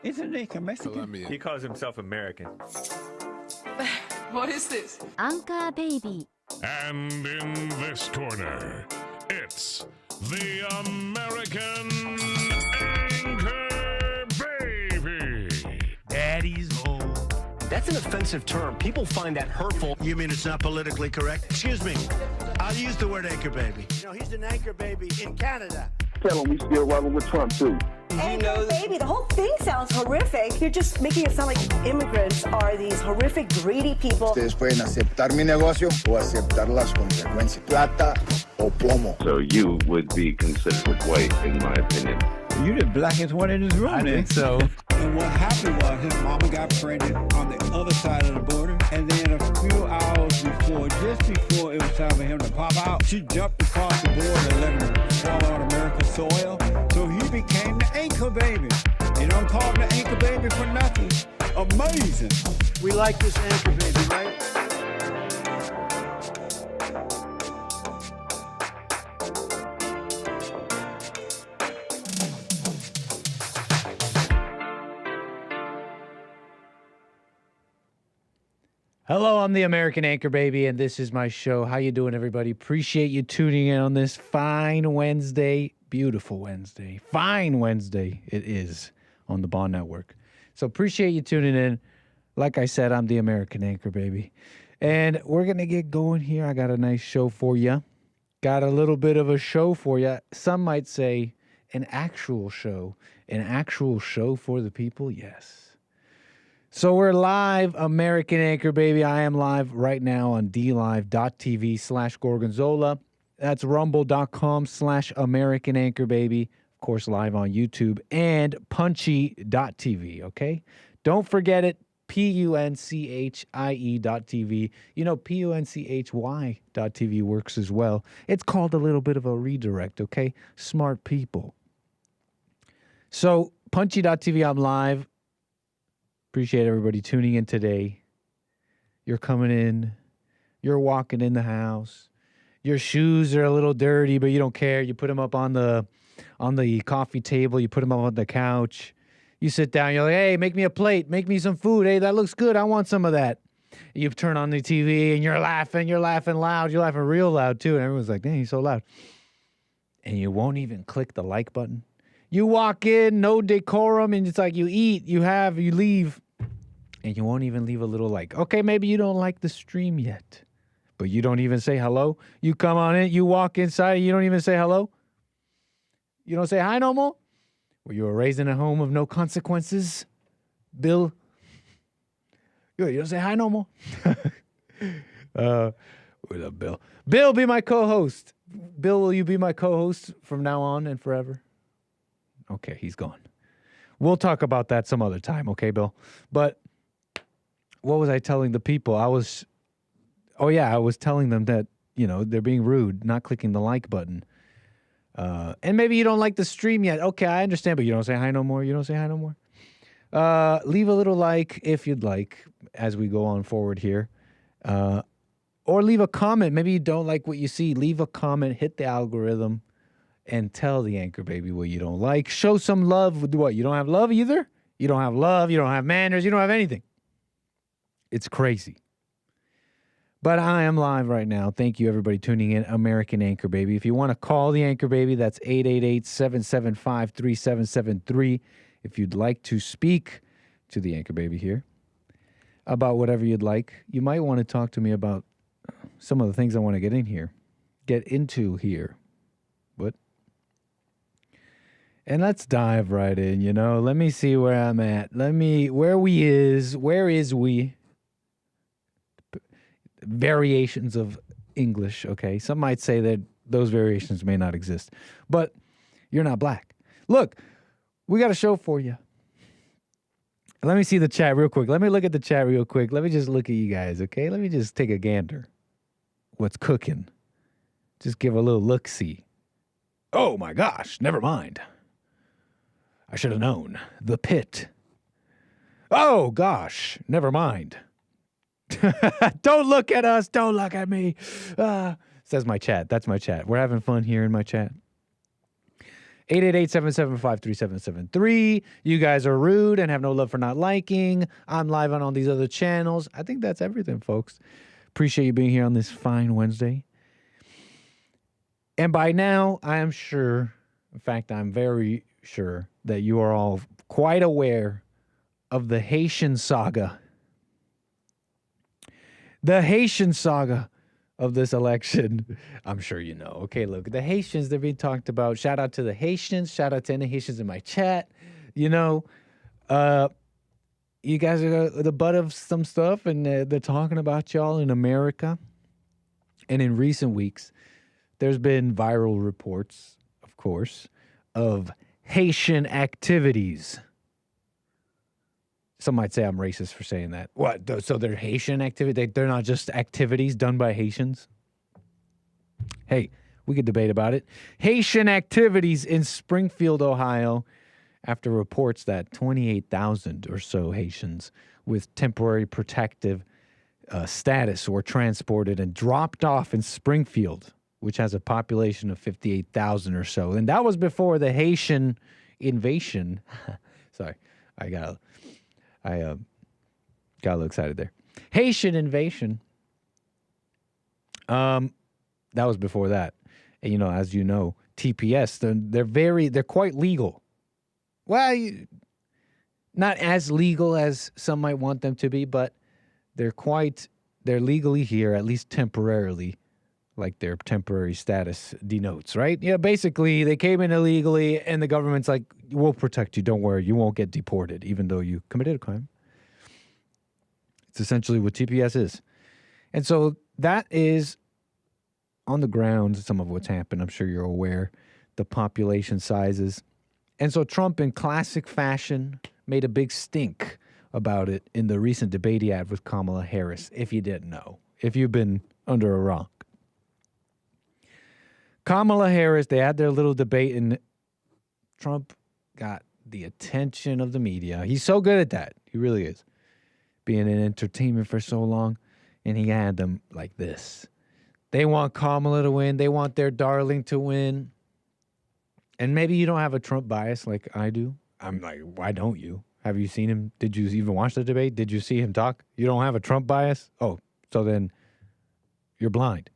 Isn't he Mexican? Colombian. He calls himself American. What is this? Anchor Baby. And in this corner, it's the American Anchor Baby. Daddy's home. That's an offensive term. People find that hurtful. You mean it's not politically correct? Excuse me. I'll use the word anchor baby. You know, he's an anchor baby in Canada. Tell him we still rolling with Trump, too. Anchor baby, the whole thing sounds horrific. You're just making it sound like immigrants are these horrific, greedy people. Ustedes pueden aceptar mi negocio o aceptar las consecuencias. Plata o plomo. So you would be considered white, in my opinion. You're the blackest one in this room, I think so. And what happened was his mama got pregnant on the other side of the border. And then a few hours before, just before it was time for him to pop out, she jumped across the border and let him fall on America's soil. So he became the anchor baby. You don't call him the anchor baby for nothing. Amazing. We like this anchor baby, right? Hello, I'm the American Anchor Baby, and this is my show. How you doing, everybody? Appreciate you tuning in on this fine Wednesday. Beautiful Wednesday. Fine Wednesday it is on the Bond Network. So appreciate you tuning in. Like I said, I'm the American Anchor Baby. And we're going to get going here. I got a nice show for you. Got a little bit of a show for you. Some might say an actual show. An actual show for the people? Yes. So we're live, American Anchor Baby. I am live right now on dlive.tv/Gorgonzola. That's rumble.com/American Anchor Baby. Of course, live on YouTube and punchy.tv, okay? Don't forget it, punchie.tv. You know, punchy.tv works as well. It's called a little bit of a redirect, okay? Smart people. So, punchy.tv, I'm live. Appreciate everybody tuning in today. You're coming in. You're walking in the house. Your shoes are a little dirty, but you don't care. You put them up on the coffee table. You put them up on the couch. You sit down. You're like, hey, make me a plate. Make me some food. Hey, that looks good. I want some of that. You turn on the TV, and you're laughing. You're laughing loud. You're laughing real loud, too. And everyone's like, dang, he's so loud. And you won't even click the like button. You walk in, no decorum, and it's like you eat, you leave, and you won't even leave a little like, okay, maybe you don't like the stream yet, but you don't even say hello. You come on in, you walk inside, you don't even say hello. You don't say hi no more. Well, you were raised in a home of no consequences, Bill. You don't say hi no more. What up, Bill? Bill, be my co-host. Bill, will you be my co-host from now on and forever? Okay, he's gone. We'll talk about that some other time, okay, Bill? But what was I telling the people? I was telling them that, you know, they're being rude, not clicking the like button. And maybe you don't like the stream yet. Okay, I understand, but you don't say hi no more? You don't say hi no more? Leave a little like if you'd like as we go on forward here. Or leave a comment. Maybe you don't like what you see. Leave a comment, hit the algorithm. And tell the Anchor Baby what you don't like. Show some love with what? You don't have love either? You don't have love. You don't have manners. You don't have anything. It's crazy. But I am live right now. Thank you, everybody, tuning in. American Anchor Baby. If you want to call the Anchor Baby, that's 888-775-3773. If you'd like to speak to the Anchor Baby here about whatever you'd like, you might want to talk to me about some of the things I want to get into here. What? And let's dive right in, you know. Let me see where I'm at. Where is we? Variations of English, okay? Some might say that those variations may not exist. But you're not black. Look, we got a show for you. Let me see the chat real quick. Let me look at the chat real quick. Let me just look at you guys, okay? Let me just take a gander. What's cooking? Just give a little look-see. Oh, my gosh. Never mind. I should have known. The pit. Oh, gosh. Never mind. Don't look at us. Don't look at me. Says my chat. That's my chat. We're having fun here in my chat. 888-775-3773. You guys are rude and have no love for not liking. I'm live on all these other channels. I think that's everything, folks. Appreciate you being here on this fine Wednesday. And by now, I am sure, in fact, I'm very sure that you are all quite aware of the Haitian saga. The Haitian saga of this election. I'm sure you know. Okay, look, the Haitians, they're being talked about. Shout out to the Haitians. Shout out to any Haitians in my chat. You know, you guys are the butt of some stuff, and they're talking about y'all in America. And in recent weeks, there's been viral reports, of course, of Haitian activities. Some might say I'm racist for saying that. What? So they're Haitian activities? They're not just activities done by Haitians? Hey, we could debate about it. Haitian activities in Springfield, Ohio, after reports that 28,000 or so Haitians with temporary protective status were transported and dropped off in Springfield, which has a population of 58,000 or so. And that was before the Haitian invasion. Sorry, I got a little excited there. Haitian invasion. That was before that. And, you know, as you know, TPS, they're quite legal. Well, not as legal as some might want them to be, but they're legally here, at least temporarily, like their temporary status denotes, right? Yeah, basically, they came in illegally, and the government's like, we'll protect you. Don't worry. You won't get deported, even though you committed a crime. It's essentially what TPS is. And so that is on the ground, some of what's happened. I'm sure you're aware, the population sizes. And so Trump, in classic fashion, made a big stink about it in the recent debate he had with Kamala Harris, if you didn't know, if you've been under a rock. Kamala Harris, they had their little debate, and Trump got the attention of the media. He's so good at that. He really is. Being in entertainment for so long, and he had them like this. They want Kamala to win. They want their darling to win. And maybe you don't have a Trump bias like I do. I'm like, why don't you? Have you seen him? Did you even watch the debate? Did you see him talk? You don't have a Trump bias? Oh, so then you're blind.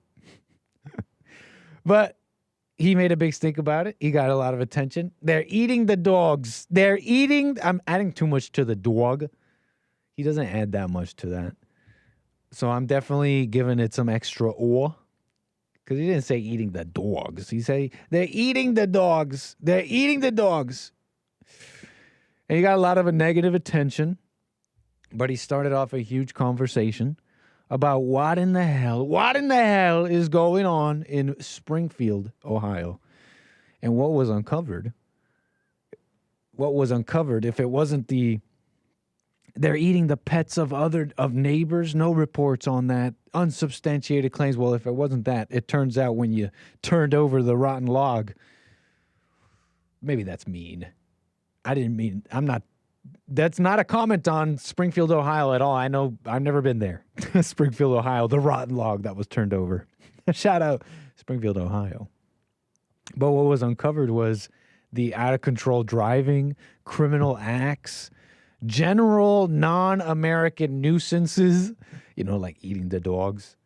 But he made a big stink about it. He got a lot of attention. They're eating the dogs. I'm adding too much to the dog. He doesn't add that much to that. So I'm definitely giving it some extra awe. Because he didn't say eating the dogs. He said, they're eating the dogs. They're eating the dogs. And he got a lot of a negative attention. But he started off a huge conversation about what in the hell is going on in Springfield, Ohio. And what was uncovered if it wasn't they're eating the pets of neighbors. No reports on that. Unsubstantiated claims. Well, if it wasn't that, it turns out when you turned over the rotten log, maybe that's mean. That's not a comment on Springfield, Ohio at all. I know, I've never been there. Springfield, Ohio, the rotten log that was turned over. Shout out Springfield, Ohio. But what was uncovered was the out-of-control driving, criminal acts, general non-American nuisances, like eating the dogs.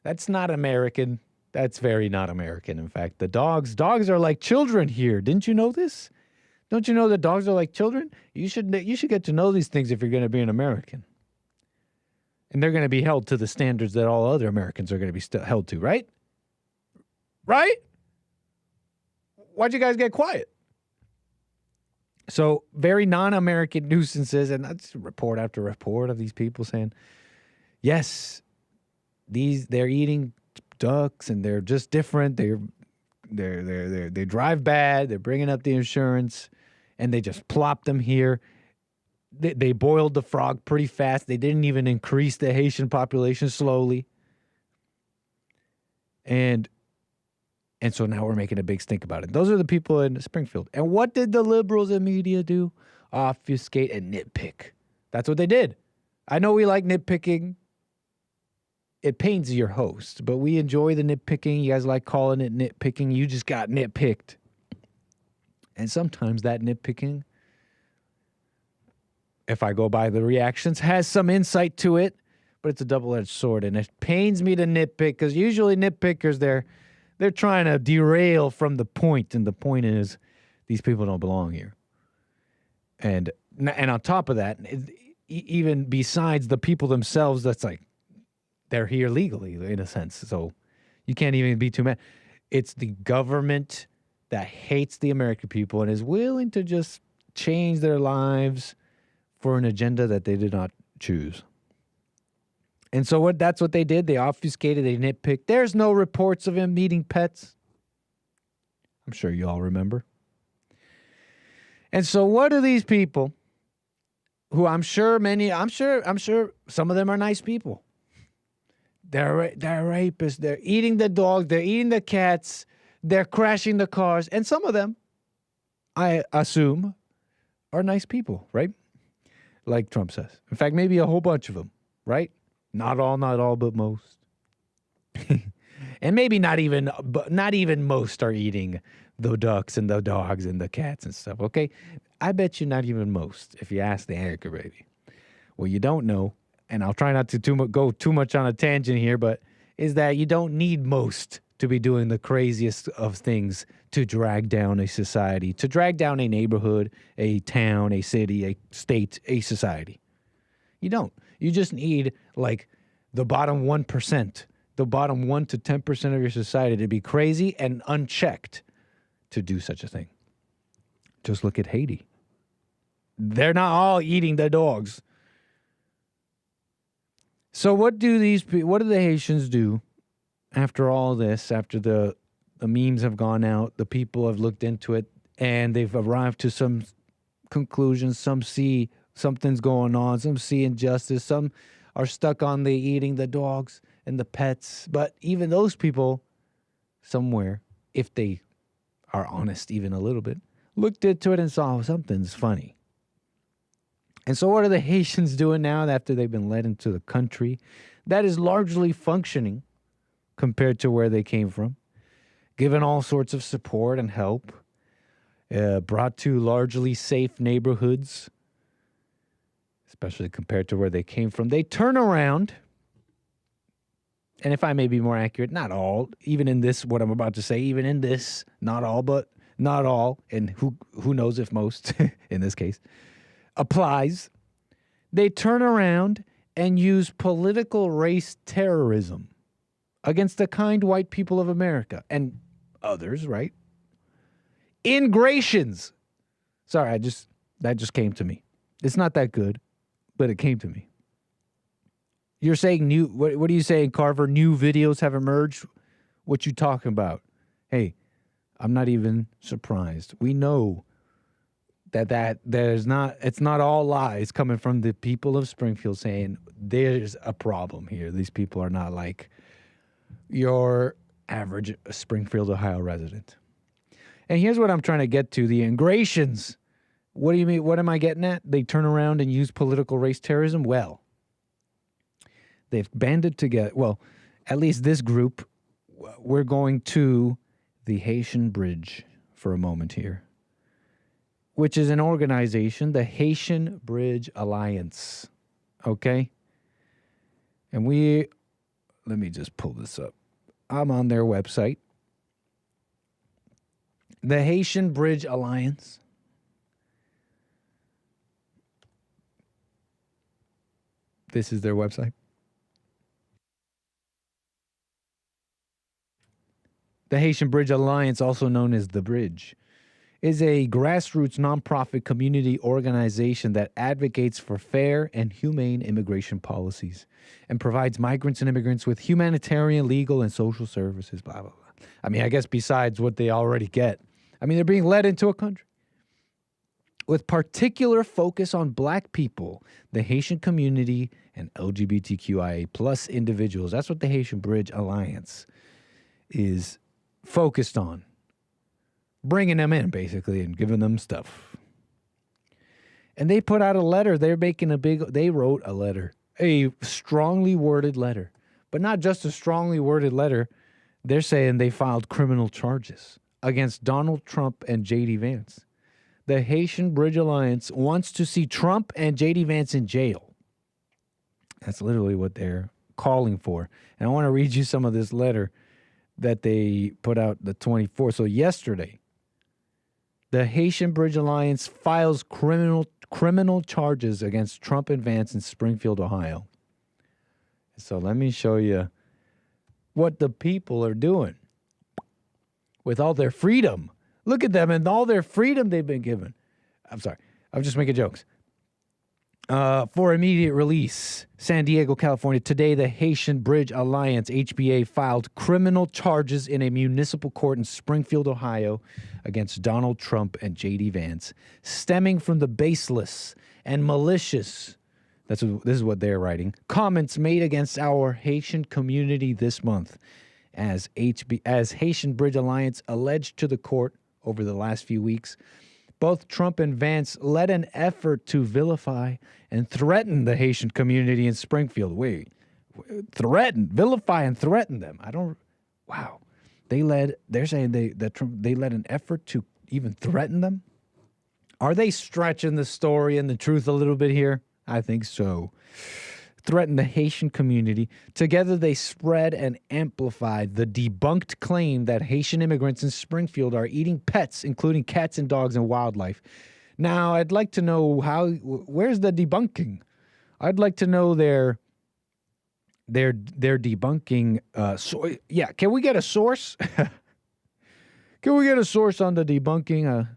That's not American. That's very not American, in fact. The dogs are like children here. Didn't you know this? Don't you know that dogs are like children? You should get to know these things if you're going to be an American. And they're going to be held to the standards that all other Americans are going to be held to, right? Right? Why'd you guys get quiet? So very non-American nuisances, and that's report after report of these people saying, yes, they're eating ducks and they're just different. They drive bad. They're bringing up the insurance, and they just plop them here. They boiled the frog pretty fast. They didn't even increase the Haitian population slowly, and so now we're making a big stink about it. Those are the people in Springfield. And what did the liberals and media do? Obfuscate and nitpick. That's what they did. I know we like nitpicking. It pains your host, but we enjoy the nitpicking. You guys like calling it nitpicking. You just got nitpicked. And sometimes that nitpicking, if I go by the reactions, has some insight to it, but it's a double-edged sword, and it pains me to nitpick because usually nitpickers, they're trying to derail from the point, and the point is these people don't belong here. And on top of that, even besides the people themselves, that's like they're here legally in a sense, so you can't even be too mad. It's the government that hates the American people and is willing to just change their lives for an agenda that they did not choose. And so that's what they did. They obfuscated, they nitpicked. There's no reports of him meeting pets. I'm sure you all remember. And so what do these people, who I'm sure some of them are nice people. They're rapists. They're eating the dogs. They're eating the cats. They're crashing the cars. And some of them, I assume, are nice people, right? Like Trump says. In fact, maybe a whole bunch of them, right? Not all, but most. And maybe not even most are eating the ducks and the dogs and the cats and stuff, okay? I bet you not even most, if you ask the anchor baby. What you don't know, and I'll try not to go too much on a tangent here, but is that you don't need most to be doing the craziest of things to drag down a society, to drag down a neighborhood, a town, a city, a state, a society. You don't. You just need, like, the bottom 1%, the bottom 1 to 10% of your society to be crazy and unchecked to do such a thing. Just look at Haiti. They're not all eating the dogs. So what do the Haitians do after all this, after the memes have gone out, the people have looked into it, and they've arrived to some conclusions? Some see something's going on, some see injustice, some are stuck on the eating the dogs and the pets. But even those people, somewhere, if they are honest even a little bit, looked into it and saw something's funny. And so what are the Haitians doing now after they've been led into the country that is largely functioning compared to where they came from, given all sorts of support and help, brought to largely safe neighborhoods, especially compared to where they came from? They turn around, and if I may be more accurate, not all, even in this, what I'm about to say, even in this, not all, but not all, and who knows if most, in this case, applies. They turn around and use political race terrorism against the kind white people of America and others, right? Ingrations. Sorry, that just came to me. It's not that good, but it came to me. You're saying what are you saying, Carver? New videos have emerged? What you talking about? Hey, I'm not even surprised. We know that it's not all lies coming from the people of Springfield saying there's a problem here. These people are not like your average Springfield, Ohio resident. And here's what I'm trying to get to. The ingrations. What do you mean? What am I getting at? They turn around and use political race terrorism? Well, they've banded together. Well, at least this group, we're going to the Haitian Bridge for a moment here, which is an organization, the Haitian Bridge Alliance, okay? And let me just pull this up. I'm on their website. The Haitian Bridge Alliance. This is their website. The Haitian Bridge Alliance, also known as The Bridge, is a grassroots nonprofit community organization that advocates for fair and humane immigration policies and provides migrants and immigrants with humanitarian, legal, and social services, blah, blah, blah. I mean, I guess besides what they already get. I mean, they're being led into a country with particular focus on Black people, the Haitian community, and LGBTQIA plus individuals. That's what the Haitian Bridge Alliance is focused on. Bringing them in, basically, and giving them stuff. And they put out a letter. They wrote a letter, a strongly worded letter. But not just a strongly worded letter. They're saying they filed criminal charges against Donald Trump and J.D. Vance. the Haitian Bridge Alliance wants to see Trump and J.D. Vance in jail. That's literally what they're calling for. And I want to read you some of this letter that they put out the 24th. So yesterday, the Haitian Bridge Alliance files criminal charges against Trump and Vance in Springfield, Ohio. So let me show you what the people are doing with all their freedom. Look at them and all their freedom they've been given. I'm sorry. I'm just making jokes. For immediate release, San Diego, California. Today, the Haitian Bridge Alliance, HBA, filed criminal charges in a municipal court in Springfield, Ohio, against Donald Trump and J.D. Vance, stemming from the baseless and malicious, this is what they're writing, comments made against our Haitian community this month, as Haitian Bridge Alliance alleged to the court over the last few weeks. Both Trump and Vance led an effort to vilify and threaten the Haitian community in Springfield. Vilify and threaten them. Wow. They're saying they led an effort to even threaten them? Are they stretching the story and the truth a little bit here? I think so. Threaten the Haitian community. Together they spread and amplified the debunked claim that Haitian immigrants in Springfield are eating pets, including cats and dogs and wildlife. Now, I'd like to know where's the debunking? I'd like to know their debunking. Can we get a source? Can we get a source on the debunking?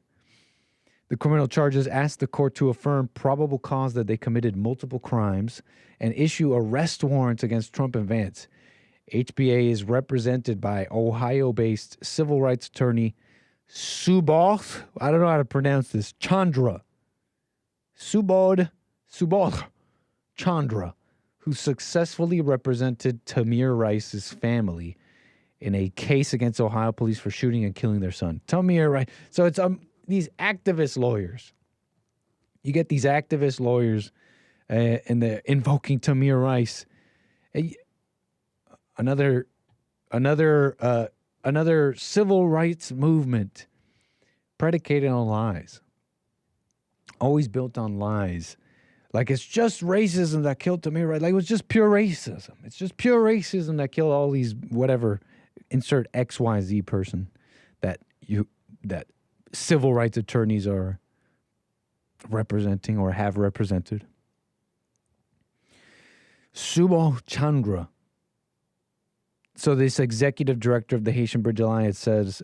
The criminal charges asked the court to affirm probable cause that they committed multiple crimes and issue arrest warrants against Trump and Vance. HBA is represented by Ohio-based civil rights attorney Subodh, I don't know how to pronounce this, Chandra. Subodh Chandra, who successfully represented Tamir Rice's family in a case against Ohio police for shooting and killing their son. Tamir Rice. So it's these activist lawyers. You get these activist lawyers and they're invoking Tamir Rice. Another civil rights movement predicated on lies. Always built on lies. Like it's just racism that killed Tamir Rice. Like it was just pure racism. It's just pure racism that killed all these whatever, insert XYZ person that civil rights attorneys are representing or have represented. Subodh Chandra. So this executive director of the Haitian Bridge Alliance says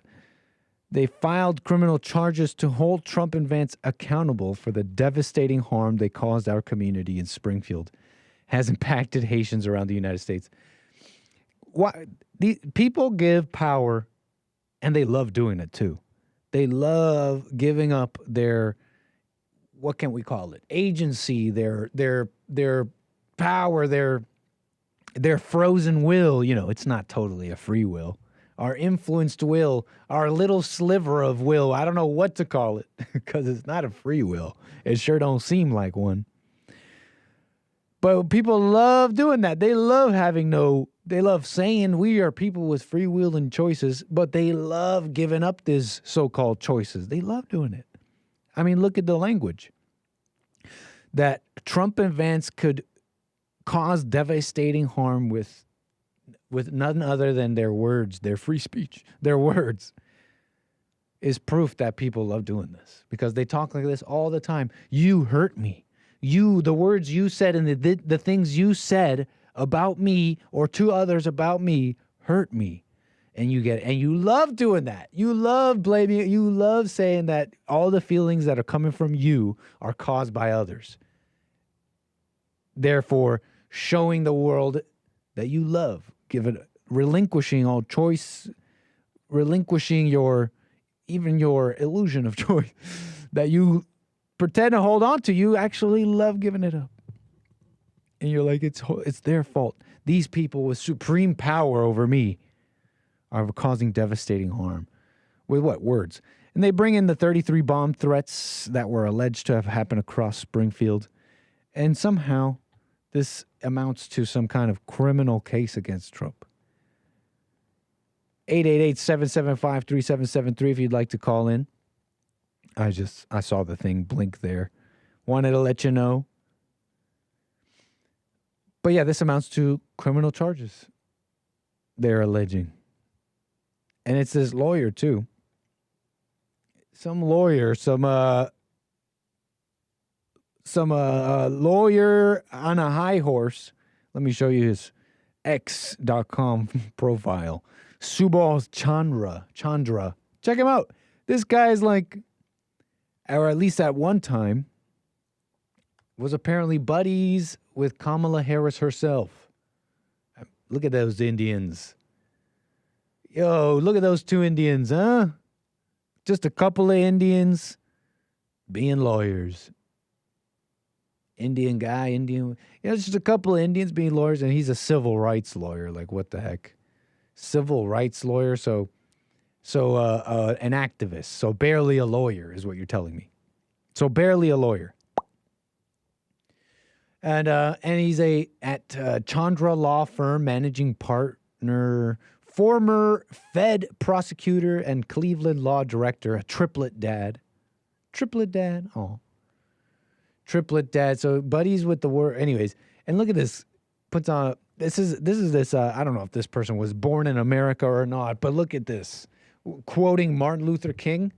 they filed criminal charges to hold Trump and Vance accountable for the devastating harm they caused our community in Springfield, has impacted Haitians around the United States. People give power, and they love doing it too. They love giving up their, what can we call it? Agency, their power, their frozen will. You know, it's not totally a free will. Our influenced will, our little sliver of will. I don't know what to call it because it's not a free will. It sure don't seem like one. But people love doing that. They love they love saying we are people with free will and choices, but they love giving up these so-called choices. They love doing it. I mean, look at the language. That Trump and Vance could cause devastating harm with none other than their words, their free speech, their words, is proof that people love doing this because they talk like this all the time. You hurt me. The words you said and the things you said about me or to others about me hurt me. And you love doing that. You love blaming it. You love saying that all the feelings that are coming from you are caused by others. Therefore, showing the world that you love, relinquishing all choice, relinquishing even your illusion of choice that you pretend to hold on to, you actually love giving it up. And you're like, it's their fault. These people with supreme power over me are causing devastating harm. With what? Words. And they bring in the 33 bomb threats that were alleged to have happened across Springfield. And somehow this amounts to some kind of criminal case against Trump. 888-775-3773 if you'd like to call in. I saw the thing blink there. Wanted to let you know. But yeah, this amounts to criminal charges they're alleging. And it's this lawyer, too. Some lawyer, some lawyer on a high horse. Let me show you his X.com profile. Subal Chandra. Check him out. This guy is like, or at least at one time, was apparently buddies with Kamala Harris herself. Look at those Indians. Yo, look at those two Indians, huh? Just a couple of Indians being lawyers. Indian guy, just a couple of Indians being lawyers, and he's a civil rights lawyer. Like, what the heck? Civil rights lawyer, so an activist, so barely a lawyer is what you're telling me. So barely a lawyer. And he's at Chandra Law Firm, managing partner, former Fed prosecutor and Cleveland law director, a triplet dad. Triplet dad? Oh. Triplet dad. So buddies with the word. Anyways, and look at this. Puts on, this is I don't know if this person was born in America or not, but look at this. Quoting Martin Luther King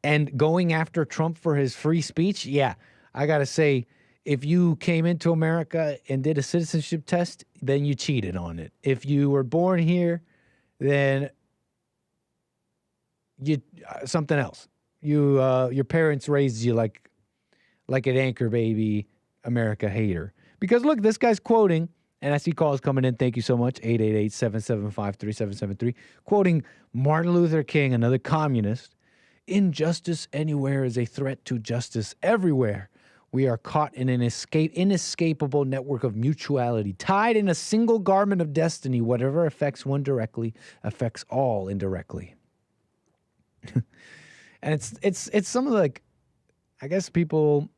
and going after Trump for his free speech. Yeah, I got to say, if you came into America and did a citizenship test, then you cheated on it. If you were born here, then you something else. Your parents raised you like an anchor baby America hater. Because look, this guy's quoting, and I see calls coming in. Thank you so much. 888-775-3773. Quoting Martin Luther King, another communist. Injustice anywhere is a threat to justice everywhere. We are caught in an inescapable network of mutuality, tied in a single garment of destiny. Whatever affects one directly affects all indirectly. And it's some of like, I guess people,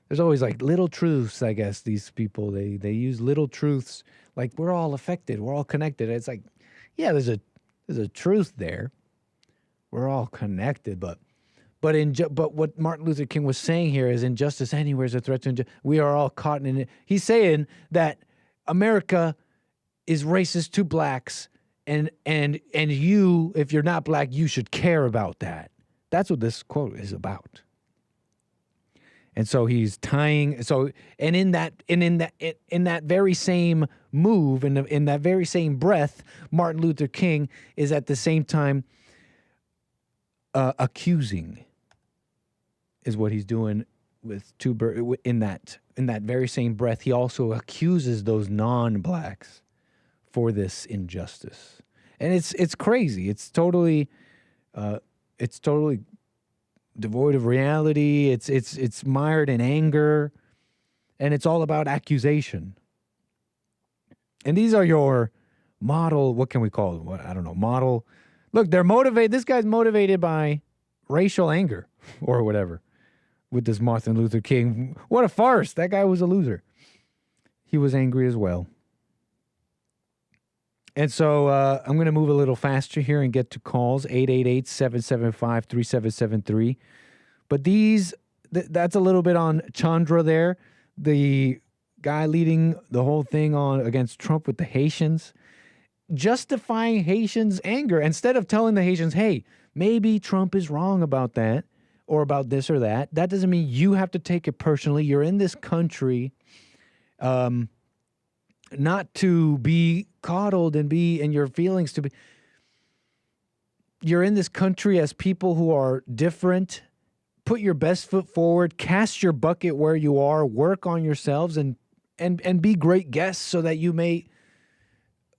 there's always like little truths, I guess, these people, they use little truths, like we're all affected, we're all connected. It's like, yeah, there's a truth there. We're all connected, but what Martin Luther King was saying here is injustice anywhere is a threat to injustice. We are all caught in it. He's saying that America is racist to blacks, and you, if you're not black, you should care about that. That's what this quote is about. And so he's tying. So and in that very same move, in that very same breath, Martin Luther King is at the same time accusing. Is what he's doing with in that very same breath. He also accuses those non-blacks for this injustice, and it's crazy. It's totally devoid of reality. It's mired in anger, and it's all about accusation. And these are your model. What can we call it? I don't know. Model. Look, they're motivated. This guy's motivated by racial anger or whatever. With this Martin Luther King. What a farce. That guy was a loser. He was angry as well. And so I'm going to move a little faster here and get to calls. 888-775-3773. But that's a little bit on Chandra there. The guy leading the whole thing on against Trump with the Haitians. Justifying Haitians' anger. Instead of telling the Haitians, hey, maybe Trump is wrong about that. Or about this or that. That doesn't mean you have to take it personally. You're in this country not to be coddled and your feelings to be. You're in this country as people who are different. Put your best foot forward. Cast your bucket where you are. Work on yourselves and be great guests so that you may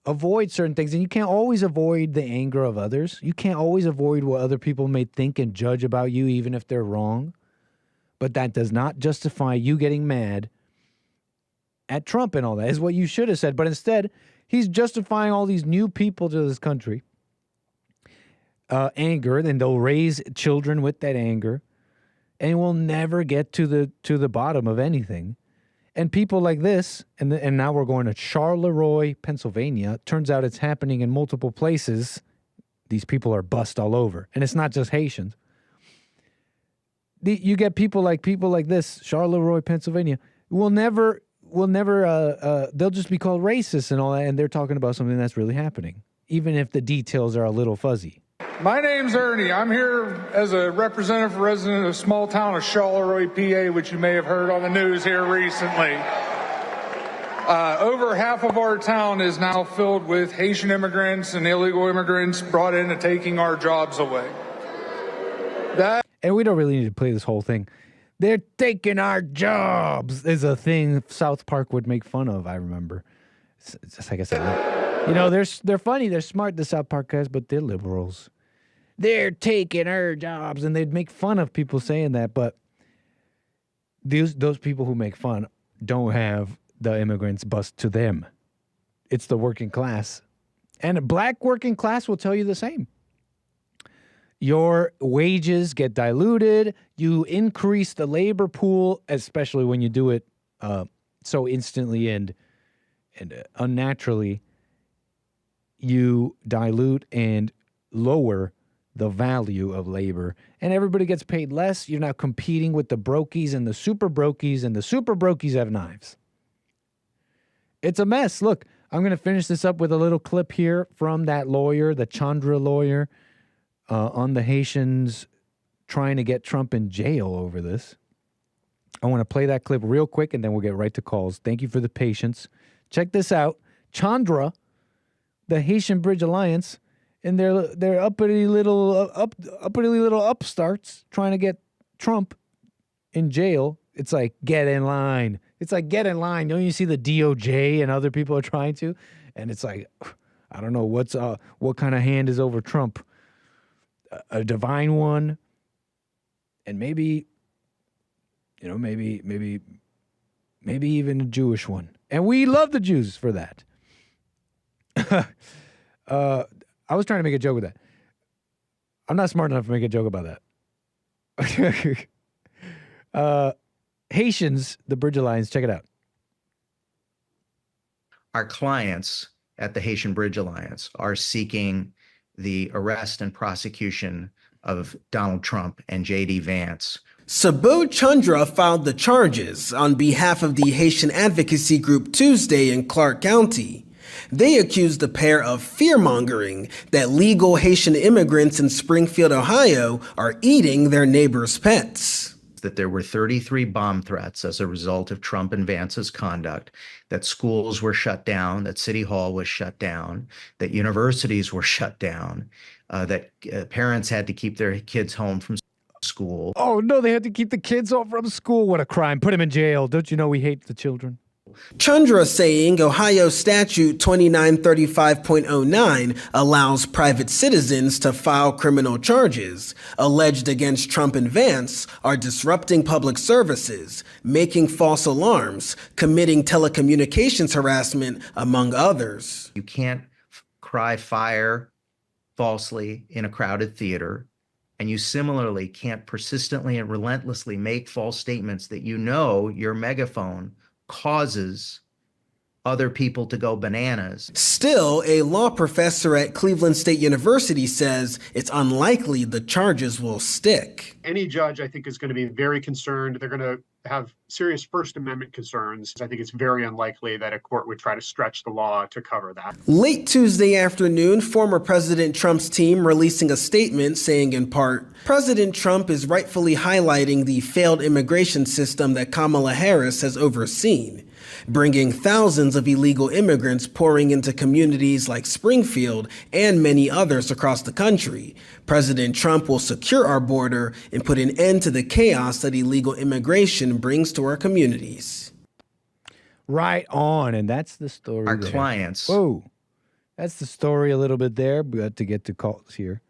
avoid certain things. And you can't always avoid the anger of others. You can't always avoid what other people may think and judge about you, even if they're wrong. But that does not justify you getting mad at Trump and all that, is what you should have said. But instead, he's justifying all these new people to this country. Anger, then they'll raise children with that anger. And we'll never get to the bottom of anything. And people like this, and now we're going to Charleroi, Pennsylvania. Turns out it's happening in multiple places. These people are bust all over. And it's not just Haitians. you get people like this, Charleroi, Pennsylvania, will never. They'll just be called racist and all that, and they're talking about something that's really happening, even if the details are a little fuzzy. My name's Ernie. I'm here as a representative resident of the small town of Charleroi, PA, which you may have heard on the news here recently. Over half of our town is now filled with Haitian immigrants and illegal immigrants brought into taking our jobs away. And we don't really need to play this whole thing. They're taking our jobs is a thing South Park would make fun of, I remember. It's just like I said, you know, they're funny, they're smart, the South Park guys, but they're liberals. They're taking our jobs, and they'd make fun of people saying that, but those people who make fun don't have the immigrants bust to them. It's the working class. And a black working class will tell you the same. Your wages get diluted. You increase the labor pool, especially when you do it so instantly and unnaturally. You dilute and lower the value of labor, and everybody gets paid less. You're now competing with the brokies and the super brokies have knives. It's a mess. Look, I'm going to finish this up with a little clip here from that lawyer, the Chandra lawyer, on the Haitians trying to get Trump in jail over this. I want to play that clip real quick, and then we'll get right to calls. Thank you for the patience. Check this out. Chandra, the Haitian Bridge Alliance, and their uppity little upstarts trying to get Trump in jail. It's like, get in line. It's like, get in line. Don't you see the DOJ and other people are trying to? And it's like, I don't know what kind of hand is over Trump. A divine one, and maybe even a Jewish one. And we love the Jews for that. I was trying to make a joke with that. I'm not smart enough to make a joke about that. Haitians, the Bridge Alliance, check it out. Our clients at the Haitian Bridge Alliance are seeking the arrest and prosecution of Donald Trump and J.D. Vance. Sabot Chandra filed the charges on behalf of the Haitian advocacy group Tuesday in Clark County. They accused the pair of fear-mongering that legal Haitian immigrants in Springfield, Ohio, are eating their neighbors' pets. That there were 33 bomb threats as a result of Trump and Vance's conduct, that schools were shut down, that City Hall was shut down, that universities were shut down, that parents had to keep their kids home from school. Oh, no, they had to keep the kids home from school. What a crime. Put them in jail. Don't you know we hate the children? Chandra saying Ohio Statute 2935.09 allows private citizens to file criminal charges alleged against Trump and Vance are disrupting public services, making false alarms, committing telecommunications harassment, among others. You can't cry fire falsely in a crowded theater, and you similarly can't persistently and relentlessly make false statements that you know your megaphone causes other people to go bananas. Still, a law professor at Cleveland State University says it's unlikely the charges will stick. Any judge, I think, is going to be very concerned. They're going to have serious First Amendment concerns. I think it's very unlikely that a court would try to stretch the law to cover that. Late Tuesday afternoon, former President Trump's team releasing a statement saying, in part, President Trump is rightfully highlighting the failed immigration system that Kamala Harris has overseen, bringing thousands of illegal immigrants pouring into communities like Springfield and many others across the country. President Trump will secure our border and put an end to the chaos that illegal immigration brings to our communities. Right on, and that's the story. Our there. clients. Whoa, that's the story a little bit there. We got to get to calls here.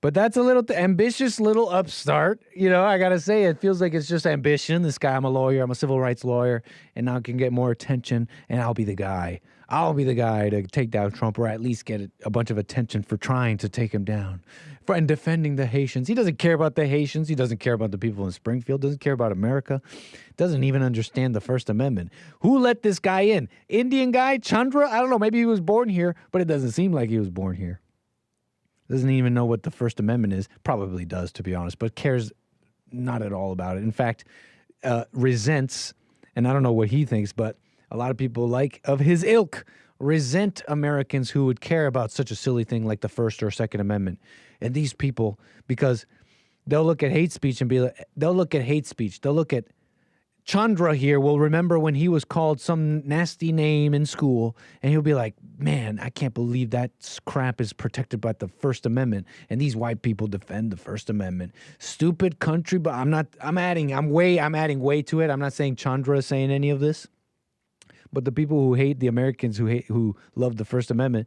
But that's a little ambitious little upstart. You know, I got to say, it feels like it's just ambition. This guy, I'm a lawyer, I'm a civil rights lawyer, and now I can get more attention, and I'll be the guy. I'll be the guy to take down Trump, or at least get a bunch of attention for trying to take him down. And defending the Haitians. He doesn't care about the Haitians. He doesn't care about the people in Springfield. Doesn't care about America. Doesn't even understand the First Amendment. Who let this guy in? Indian guy? Chandra? I don't know. Maybe he was born here, but it doesn't seem like he was born here. Doesn't even know what the First Amendment is. Probably does, to be honest, but cares not at all about it. In fact, resents, and I don't know what he thinks, but a lot of people of his ilk resent Americans who would care about such a silly thing like the First or Second Amendment. And these people, because they'll look at hate speech and they'll look at Chandra here will remember when he was called some nasty name in school, and he'll be like, man, I can't believe that crap is protected by the First Amendment. And these white people defend the First Amendment. Stupid country, but I'm adding way to it. I'm not saying Chandra is saying any of this. But the people who hate the Americans who love the First Amendment,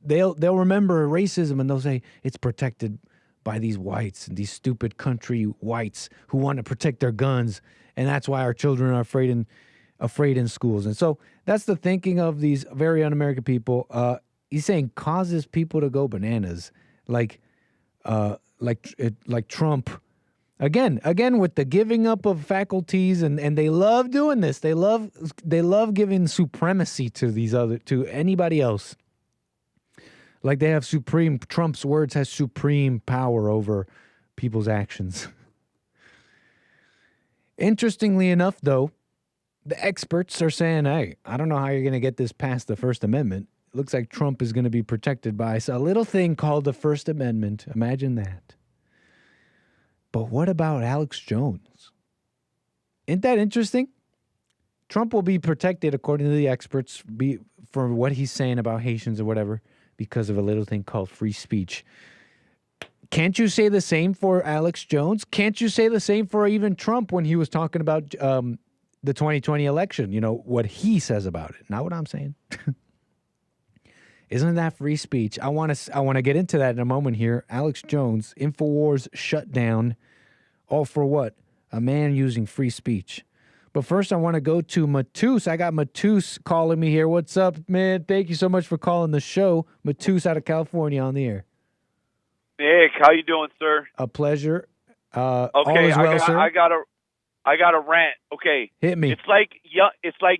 they'll remember racism and they'll say it's protected by these whites and these stupid country whites who want to protect their guns, and that's why our children are afraid in schools. And so that's the thinking of these very un-American people. He's saying causes people to go bananas, like Trump. Again, with the giving up of faculties, and they love doing this. They love giving supremacy to anybody else. Like they have Trump's words has supreme power over people's actions. Interestingly enough, though, the experts are saying, hey, I don't know how you're going to get this past the First Amendment. It looks like Trump is going to be protected by a little thing called the First Amendment. Imagine that. But what about Alex Jones? Isn't that interesting? Trump will be protected, according to the experts, for what he's saying about Haitians or whatever, because of a little thing called free speech. Can't you say the same for Alex Jones? Can't you say the same for even Trump when he was talking about the 2020 election? You know, what he says about it, not what I'm saying. Isn't that free speech? I want to get into that in a moment here. Alex Jones, INFOWARS shutdown. All for what? A man using free speech. But first, I want to go to Mateus. I got Mateus calling me here. What's up, man? Thank you so much for calling the show. Mateus out of California on the air. Nick, how you doing, sir? A pleasure. Okay, all is well, sir. I got a rant. Okay, hit me. It's like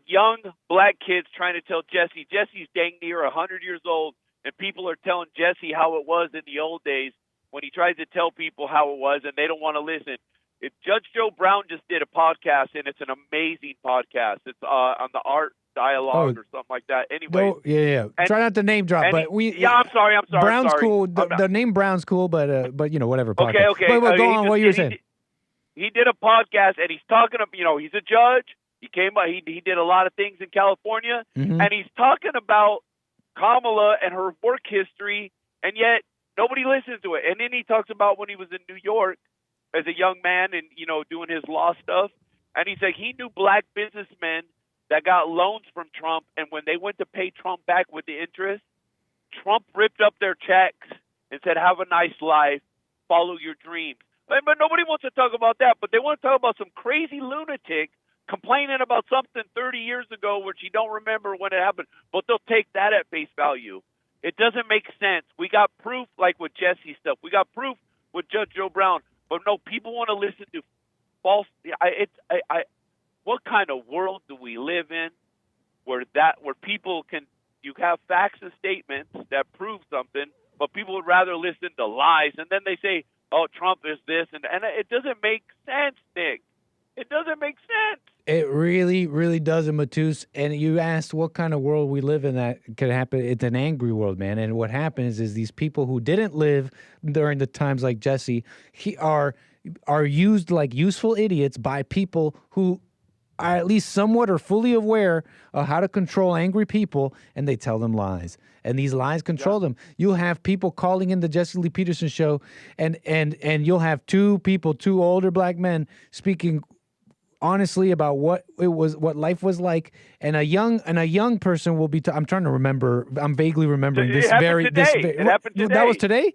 young black kids trying to tell Jesse. Jesse's dang near 100 years old, and people are telling Jesse how it was in the old days when he tries to tell people how it was, and they don't want to listen. If Judge Joe Brown just did a podcast, and it's an amazing podcast. It's on the art dialogue or something like that. Anyway, yeah. And, try not to name drop, but I'm sorry. Brown's sorry. Cool. The name Brown's cool, but you know, whatever. Podcast. Okay. But go on. What you were saying? He did a podcast, and he's talking. He's a judge. He came. He did a lot of things in California, and he's talking about Kamala and her work history, and yet nobody listens to it. And then he talks about when he was in New York as a young man and, doing his law stuff. And he's like, he knew black businessmen that got loans from Trump. And when they went to pay Trump back with the interest, Trump ripped up their checks and said, have a nice life, follow your dreams. But nobody wants to talk about that. But they want to talk about some crazy lunatic complaining about something 30 years ago, which you don't remember when it happened. But they'll take that at face value. It doesn't make sense. We got proof, like with Jesse stuff. We got proof with Judge Joe Brown. But no, people want to listen to false. What kind of world do we live in where people you have facts and statements that prove something, but people would rather listen to lies, and then they say, "Oh, Trump is this," and it doesn't make sense, Nick. It doesn't make sense. It really, really doesn't, Mateus. And you asked what kind of world we live in that could happen. It's an angry world, man. And what happens is these people who didn't live during the times like Jesse are used like useful idiots by people who are at least somewhat or fully aware of how to control angry people, and they tell them lies. And these lies control them. You'll have people calling in the Jesse Lee Peterson show, and you'll have two older black men speaking honestly about what life was like, and a young person will be. I'm trying to remember. I'm vaguely remembering this. It happened today. That was today.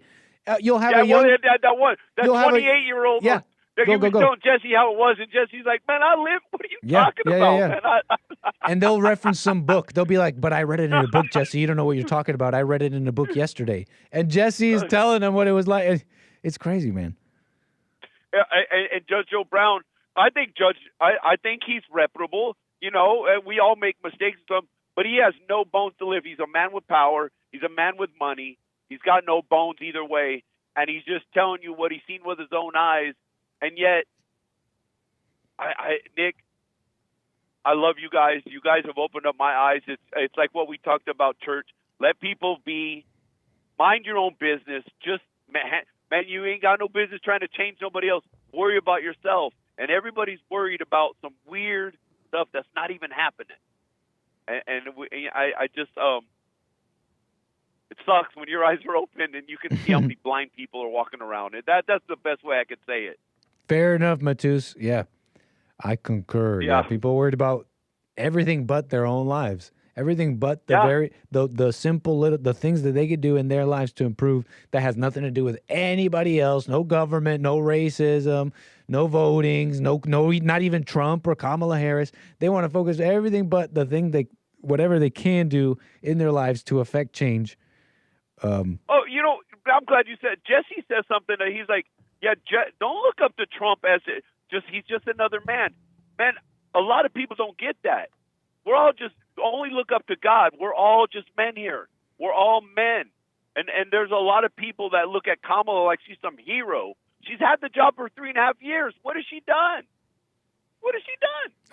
You'll have a young. That 28-year-old. Yeah. He was telling Jesse how it was, and Jesse's like, "Man, I live. What are you talking about?" Man? And they'll reference some book. They'll be like, "But I read it in a book, Jesse. You don't know what you're talking about. I read it in a book yesterday." And Jesse is telling them what it was like. It's crazy, man. And Judge Joe Brown. I think he's reputable. We all make mistakes with him, but he has no bones to live. He's a man with power. He's a man with money. He's got no bones either way, and he's just telling you what he's seen with his own eyes. And yet, Nick, I love you guys. You guys have opened up my eyes. It's like what we talked about, church. Let people be. Mind your own business. Just, man, you ain't got no business trying to change somebody else. Worry about yourself. And everybody's worried about some weird stuff that's not even happening. I just, it sucks when your eyes are open and you can see how many blind people are walking around. That's the best way I could say it. Fair enough, Mateus. Yeah, I concur. Yeah, people are worried about everything but their own lives. Everything but the simple the things that they could do in their lives to improve that has nothing to do with anybody else. No government, no racism, no votings, no, not even Trump or Kamala Harris. They want to focus everything but the thing whatever they can do in their lives to affect change. I'm glad you said. Jesse says something that he's like, don't look up to Trump as he's just another man. Man, a lot of people don't get that. We're all just only look up to God. We're all just men here. We're all men. And there's a lot of people that look at Kamala like she's some hero. She's had the job for 3.5 years. What has she done?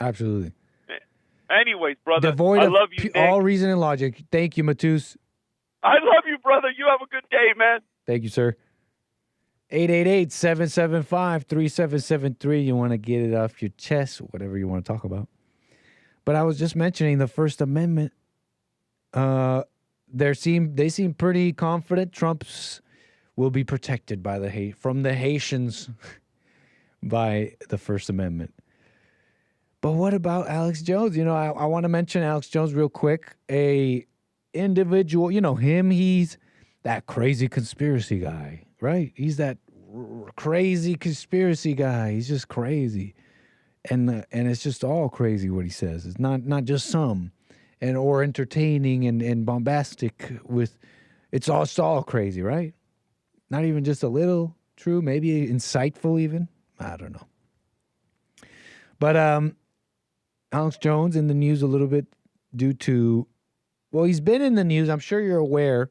Absolutely. Anyways, brother, devoid I of love you, all reason and logic. Thank you, Mateus. I love you, brother. You have a good day, man. Thank you, sir. 888-775-3773. You want to get it off your chest, whatever you want to talk about. But I was just mentioning the First Amendment. They seem pretty confident Trump's will be protected by from the Haitians by the First Amendment. But what about Alex Jones? I want to mention Alex Jones real quick. A individual, him, he's that crazy conspiracy guy, right? He's that crazy conspiracy guy. He's just crazy. And it's just all crazy what he says. It's not just some, or entertaining and bombastic it's all crazy, right? Not even just a little true, maybe insightful even. I don't know. But Alex Jones in the news a little bit due to, he's been in the news. I'm sure you're aware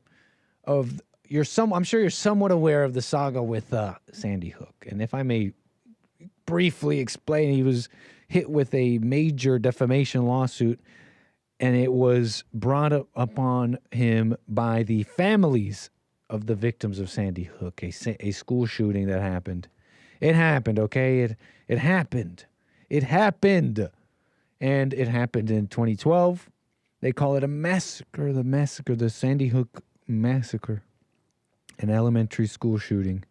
of I'm sure you're somewhat aware of the saga with Sandy Hook. And if I may briefly explain, he was hit with a major defamation lawsuit, and it was brought up upon him by the families of the victims of Sandy Hook, a school shooting that happened. It happened, okay? It happened. It happened. And it happened in 2012. They call it a massacre, the Sandy Hook massacre, an elementary school shooting.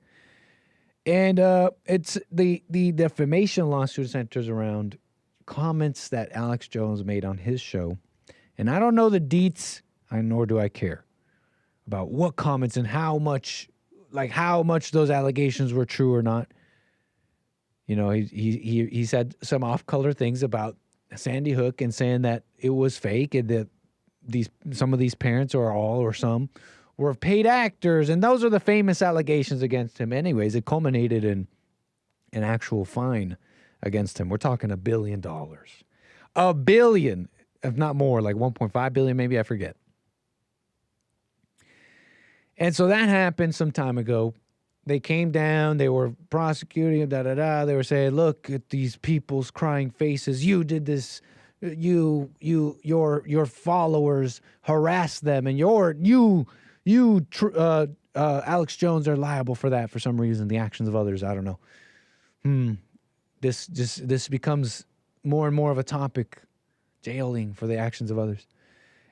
And it's the defamation lawsuit centers around comments that Alex Jones made on his show. And I don't know the deets, nor do I care about what comments and how much those allegations were true or not. He said some off-color things about Sandy Hook and saying that it was fake and that some of these parents or some were paid actors, and those are the famous allegations against him. Anyways, it culminated in an actual fine against him. We're talking $1 billion. $1 billion, if not more, like 1.5 billion, maybe, I forget. And so that happened some time ago. They came down, they were prosecuting him, They were saying, look at these people's crying faces. You did this. Your followers harassed them, and Alex Jones are liable for that for some reason. The actions of others, I don't know. This becomes more and more of a topic, jailing for the actions of others,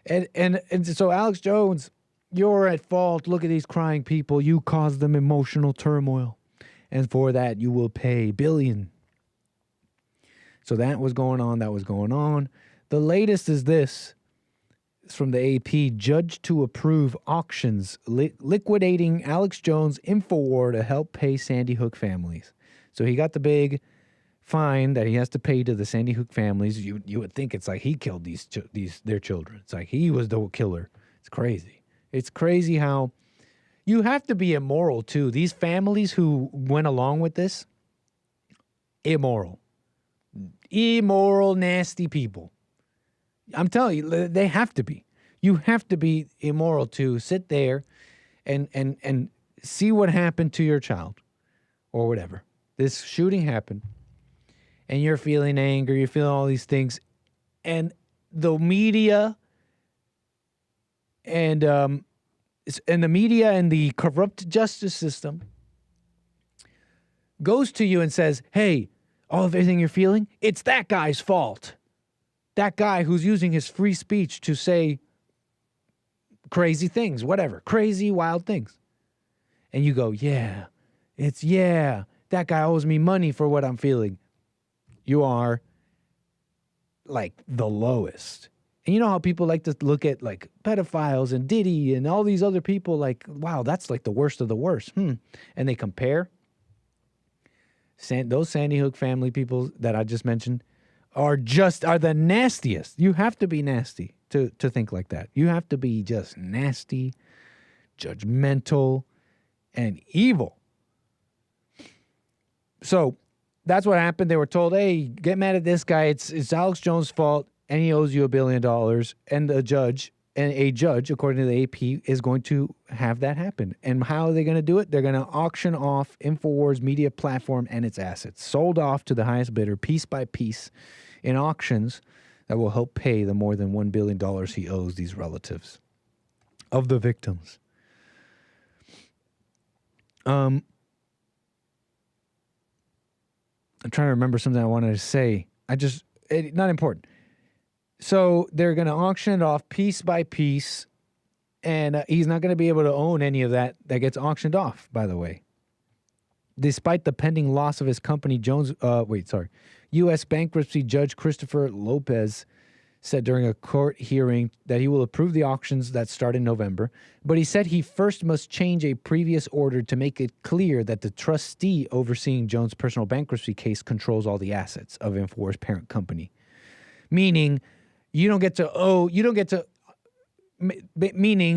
and so Alex Jones, you're at fault. Look at these crying people. You caused them emotional turmoil, and for that you will pay $1 billion. So that was going on. The latest is this. It's from the AP. Judge to approve auctions liquidating Alex Jones' INFOWARS to help pay Sandy Hook families. So he got the big fine that he has to pay to the Sandy Hook families. You would think it's like he killed their children. It's like he was the killer. It's crazy. It's crazy how you have to be immoral too. These families who went along with this, immoral, nasty people. I'm telling you, they have to be. You have to be immoral to sit there and see what happened to your child or whatever. this shooting happened, and you're feeling anger, you're feeling all these things, and the media and the corrupt justice system goes to you and says, hey, all of everything you're feeling, it's that guy's fault. That guy who's using his free speech to say crazy things, whatever, crazy, wild things. And you go, yeah, that guy owes me money for what I'm feeling. You are like the lowest. And you know how people like to look at like pedophiles and Diddy and all these other people like, wow, that's like the worst of the worst. And they compare. Those Sandy Hook family people that I just mentioned are the nastiest. You have to be nasty to think like that. You have to be just nasty, judgmental, and evil. So that's what happened. They were told, hey, get mad at this guy. It's Alex Jones' fault, and he owes you $1 billion. And a judge, according to the AP, is going to have that happen. And how are they going to do it? They're going to auction off INFOWARS media platform and its assets, sold off to the highest bidder piece by piece in auctions that will help pay the more than $1 billion he owes these relatives of the victims. I'm trying to remember something I wanted to say. Not important. So they're going to auction it off piece by piece, and he's not going to be able to own any of that gets auctioned off, by the way. Despite the pending loss of his company, U.S. bankruptcy judge Christopher Lopez said during a court hearing that he will approve the auctions that start in November, but he said he first must change a previous order to make it clear that the trustee overseeing Jones' personal bankruptcy case controls all the assets of INFOWARS' parent company. Meaning, meaning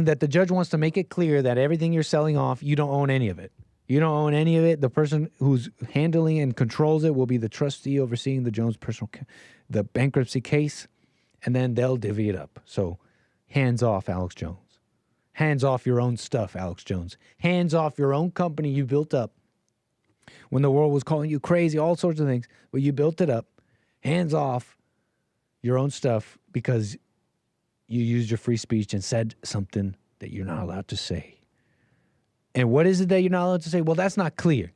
that the judge wants to make it clear that everything you're selling off, you don't own any of it. You don't own any of it. The person who's handling and controls it will be the trustee overseeing the Jones the bankruptcy case, and then they'll divvy it up. So, hands off, Alex Jones. Hands off your own stuff, Alex Jones. Hands off your own company you built up when the world was calling you crazy, all sorts of things, but you built it up. Hands off your own stuff because you used your free speech and said something that you're not allowed to say. And what is it that you're not allowed to say? Well, that's not clear.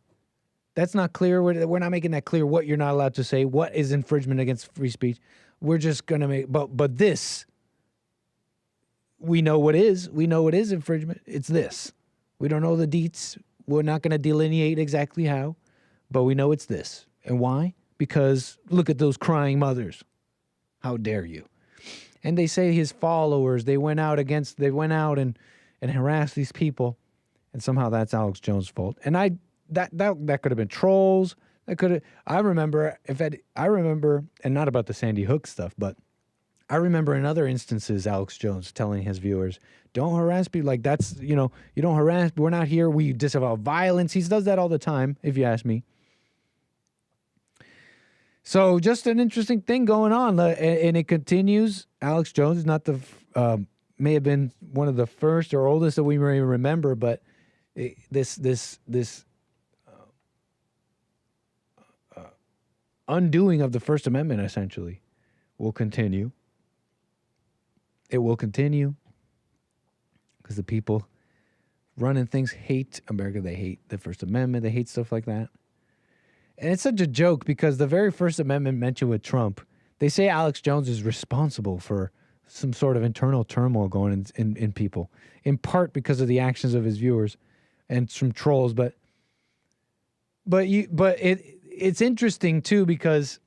That's not clear. We're not making that clear what you're not allowed to say, what is infringement against free speech. We're just going to make, but this, we know what is. We know it is infringement. It's this. We don't know the deets. We're not going to delineate exactly how, but we know it's this. And why? Because look at those crying mothers. How dare you? And they say his followers, they went out and harassed these people. And somehow that's Alex Jones' fault. And that could have been trolls. I remember, and not about the Sandy Hook stuff, but I remember in other instances, Alex Jones telling his viewers, don't harass people. Like that's, you don't harass. We're not here. We disavow violence. He does that all the time, if you ask me. So just an interesting thing going on. And it continues. Alex Jones is not may have been one of the first or oldest that we may remember, but this undoing of the First Amendment essentially will continue. It will continue because the people running things hate America. They hate the First Amendment. They hate stuff like that. And it's such a joke because the very First Amendment mentioned with Trump, they say Alex Jones is responsible for some sort of internal turmoil going in people, in part because of the actions of his viewers and some trolls. But it's interesting too because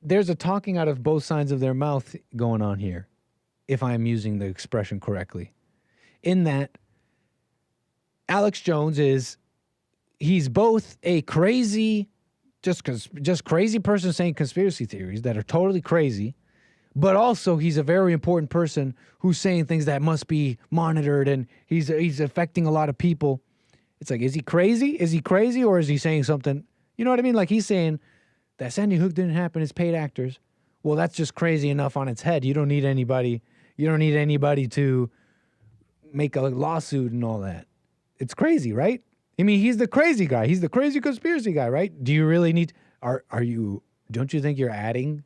there's a talking out of both sides of their mouth going on here, if I'm using the expression correctly. In that, Alex Jones he's both a crazy, just crazy person saying conspiracy theories that are totally crazy, but also he's a very important person who's saying things that must be monitored, and he's affecting a lot of people. It's like, is he crazy? Is he crazy, or is he saying something? You know what I mean? Like he's saying that Sandy Hook didn't happen, it's paid actors. Well, that's just crazy enough on its head. You don't need anybody to make a lawsuit and all that. It's crazy, right? I mean, he's the crazy guy. He's the crazy conspiracy guy, right? Do you really need, don't you think you're adding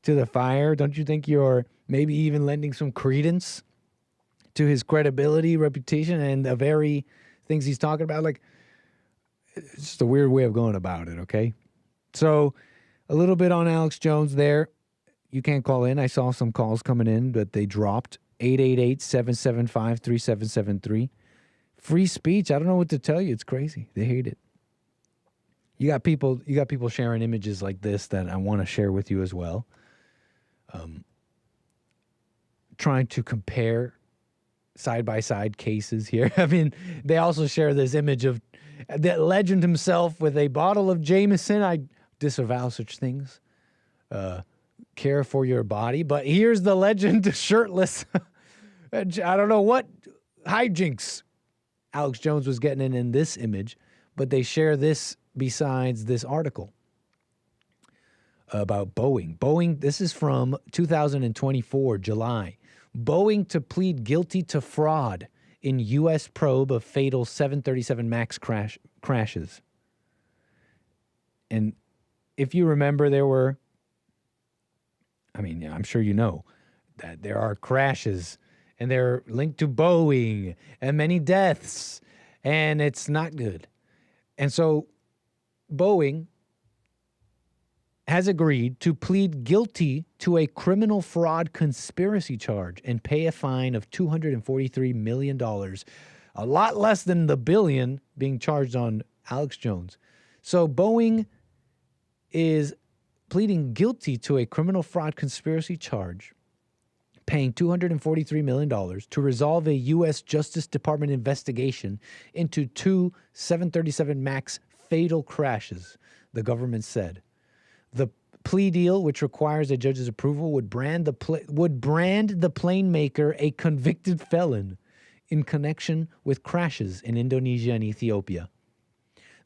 to the fire? Don't you think you're maybe even lending some credence to his credibility, reputation, and the very things he's talking about? Like, it's just a weird way of going about it, okay? So, a little bit on Alex Jones there. You can't call in. I saw some calls coming in, but they dropped. 888-775-3773. Free speech. I don't know what to tell you. It's crazy. They hate it. You got people sharing images like this that I want to share with you as well. Trying to compare side-by-side cases here. I mean, they also share this image of the legend himself with a bottle of Jameson. I disavow such things. Care for your body. But here's the legend shirtless. I don't know what hijinks Alex Jones was getting in this image, but they share this besides this article about Boeing. Boeing, this is from 2024, July. Boeing to plead guilty to fraud in U.S. probe of fatal 737 MAX crashes. And if you remember, I'm sure you know that there are crashes and they're linked to Boeing and many deaths, and it's not good. And so Boeing has agreed to plead guilty to a criminal fraud conspiracy charge and pay a fine of $243 million, a lot less than the billion being charged on Alex Jones. So Boeing is pleading guilty to a criminal fraud conspiracy charge, paying $243 million to resolve a U.S. Justice Department investigation into 2 737 MAX fatal crashes, the government said. The plea deal, which requires a judge's approval, would brand the plane maker a convicted felon in connection with crashes in Indonesia and Ethiopia.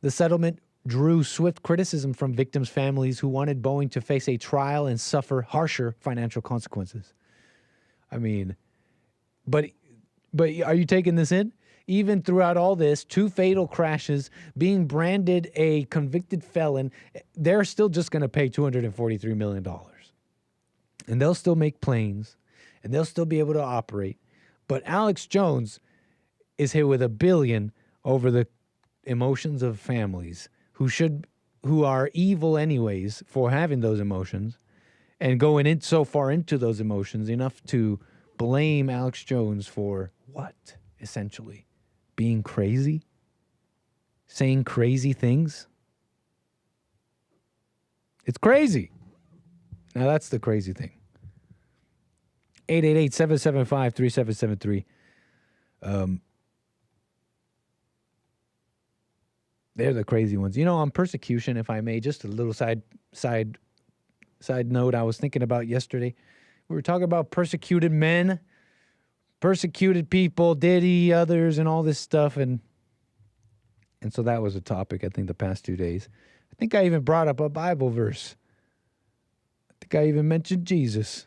The settlement drew swift criticism from victims' families who wanted Boeing to face a trial and suffer harsher financial consequences. I mean, but are you taking this in? Even throughout all this, 2 fatal crashes, being branded a convicted felon, they're still just going to pay $243 million. And they'll still make planes, and they'll still be able to operate. But Alex Jones is hit with $1 billion over the emotions of families who are evil anyways for having those emotions and going in so far into those emotions enough to blame Alex Jones for what, essentially? Being crazy? Saying crazy things? It's crazy. Now that's the crazy thing. 888-775-3773. They're the crazy ones. You know, on persecution, if I may, just a little side note I was thinking about yesterday. We were talking about persecuted men, persecuted people, Diddy, others, and all this stuff. And so that was a topic, I think, the past 2 days. I think I even brought up a Bible verse. I think I even mentioned Jesus.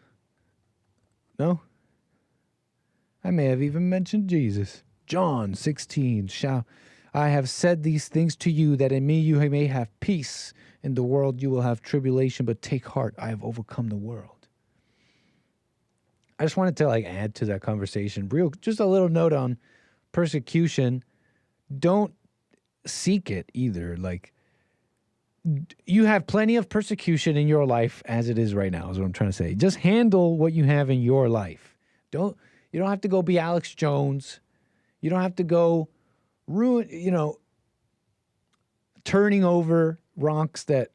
No? I may have even mentioned Jesus. John 16, I have said these things to you, that in me you may have peace. In the world you will have tribulation, but take heart, I have overcome the world. I just wanted to add to that conversation. Just a little note on persecution. Don't seek it either. You have plenty of persecution in your life as it is right now, is what I'm trying to say. Just handle what you have in your life. You don't have to go be Alex Jones. You don't have to go turning over rocks that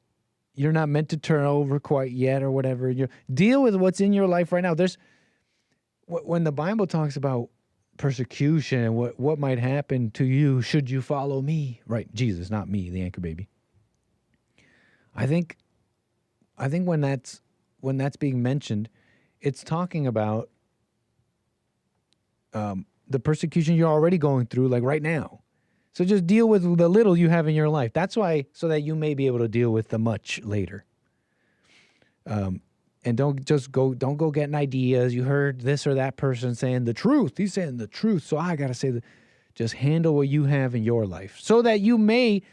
you're not meant to turn over quite yet or whatever. Deal with what's in your life right now. When the Bible talks about persecution and what might happen to you should you follow me, right? Jesus, not me, the anchor baby. I think when that's being mentioned, it's talking about the persecution you're already going through, right now. So just deal with the little you have in your life. That's why, so that you may be able to deal with the much later. And don't go getting ideas. You heard this or that person saying the truth. He's saying the truth, so I got to say Just handle what you have in your life so that maybe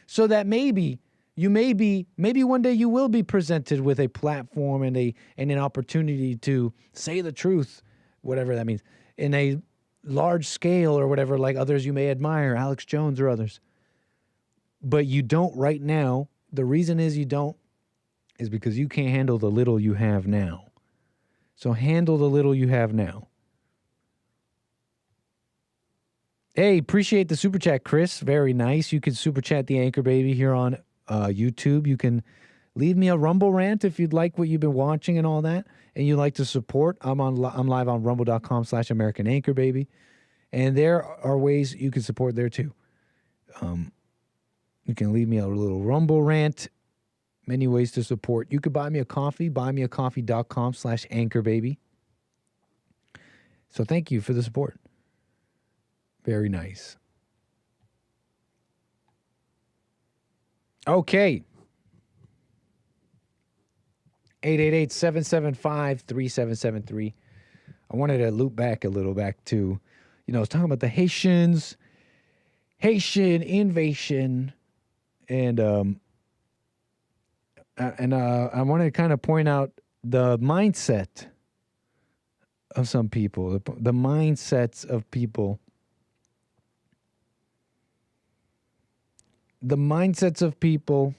one day you will be presented with a platform and an opportunity to say the truth, whatever that means, in a large scale or whatever, like others you may admire, Alex Jones or others. But you don't right now. The reason is you don't is because you can't handle the little you have now. So handle the little you have now. Hey, appreciate the super chat, Chris. Very nice. You can super chat the Anchor Baby here on YouTube. You can leave me a Rumble rant if you'd like what you've been watching and all that, and you'd like to support. I'm live on rumble.com/American Anchor Baby, and there are ways you can support there too. You can leave me a little Rumble rant. Many ways to support. You could buy me a coffee, buymeacoffee.com/Anchor Baby. So thank you for the support. Very nice. Okay. 888-775-3773. I wanted to loop back a little back to, I was talking about the Haitian invasion, and I wanted to kind of point out the mindset of some people, the mindsets of people. The mindsets of people,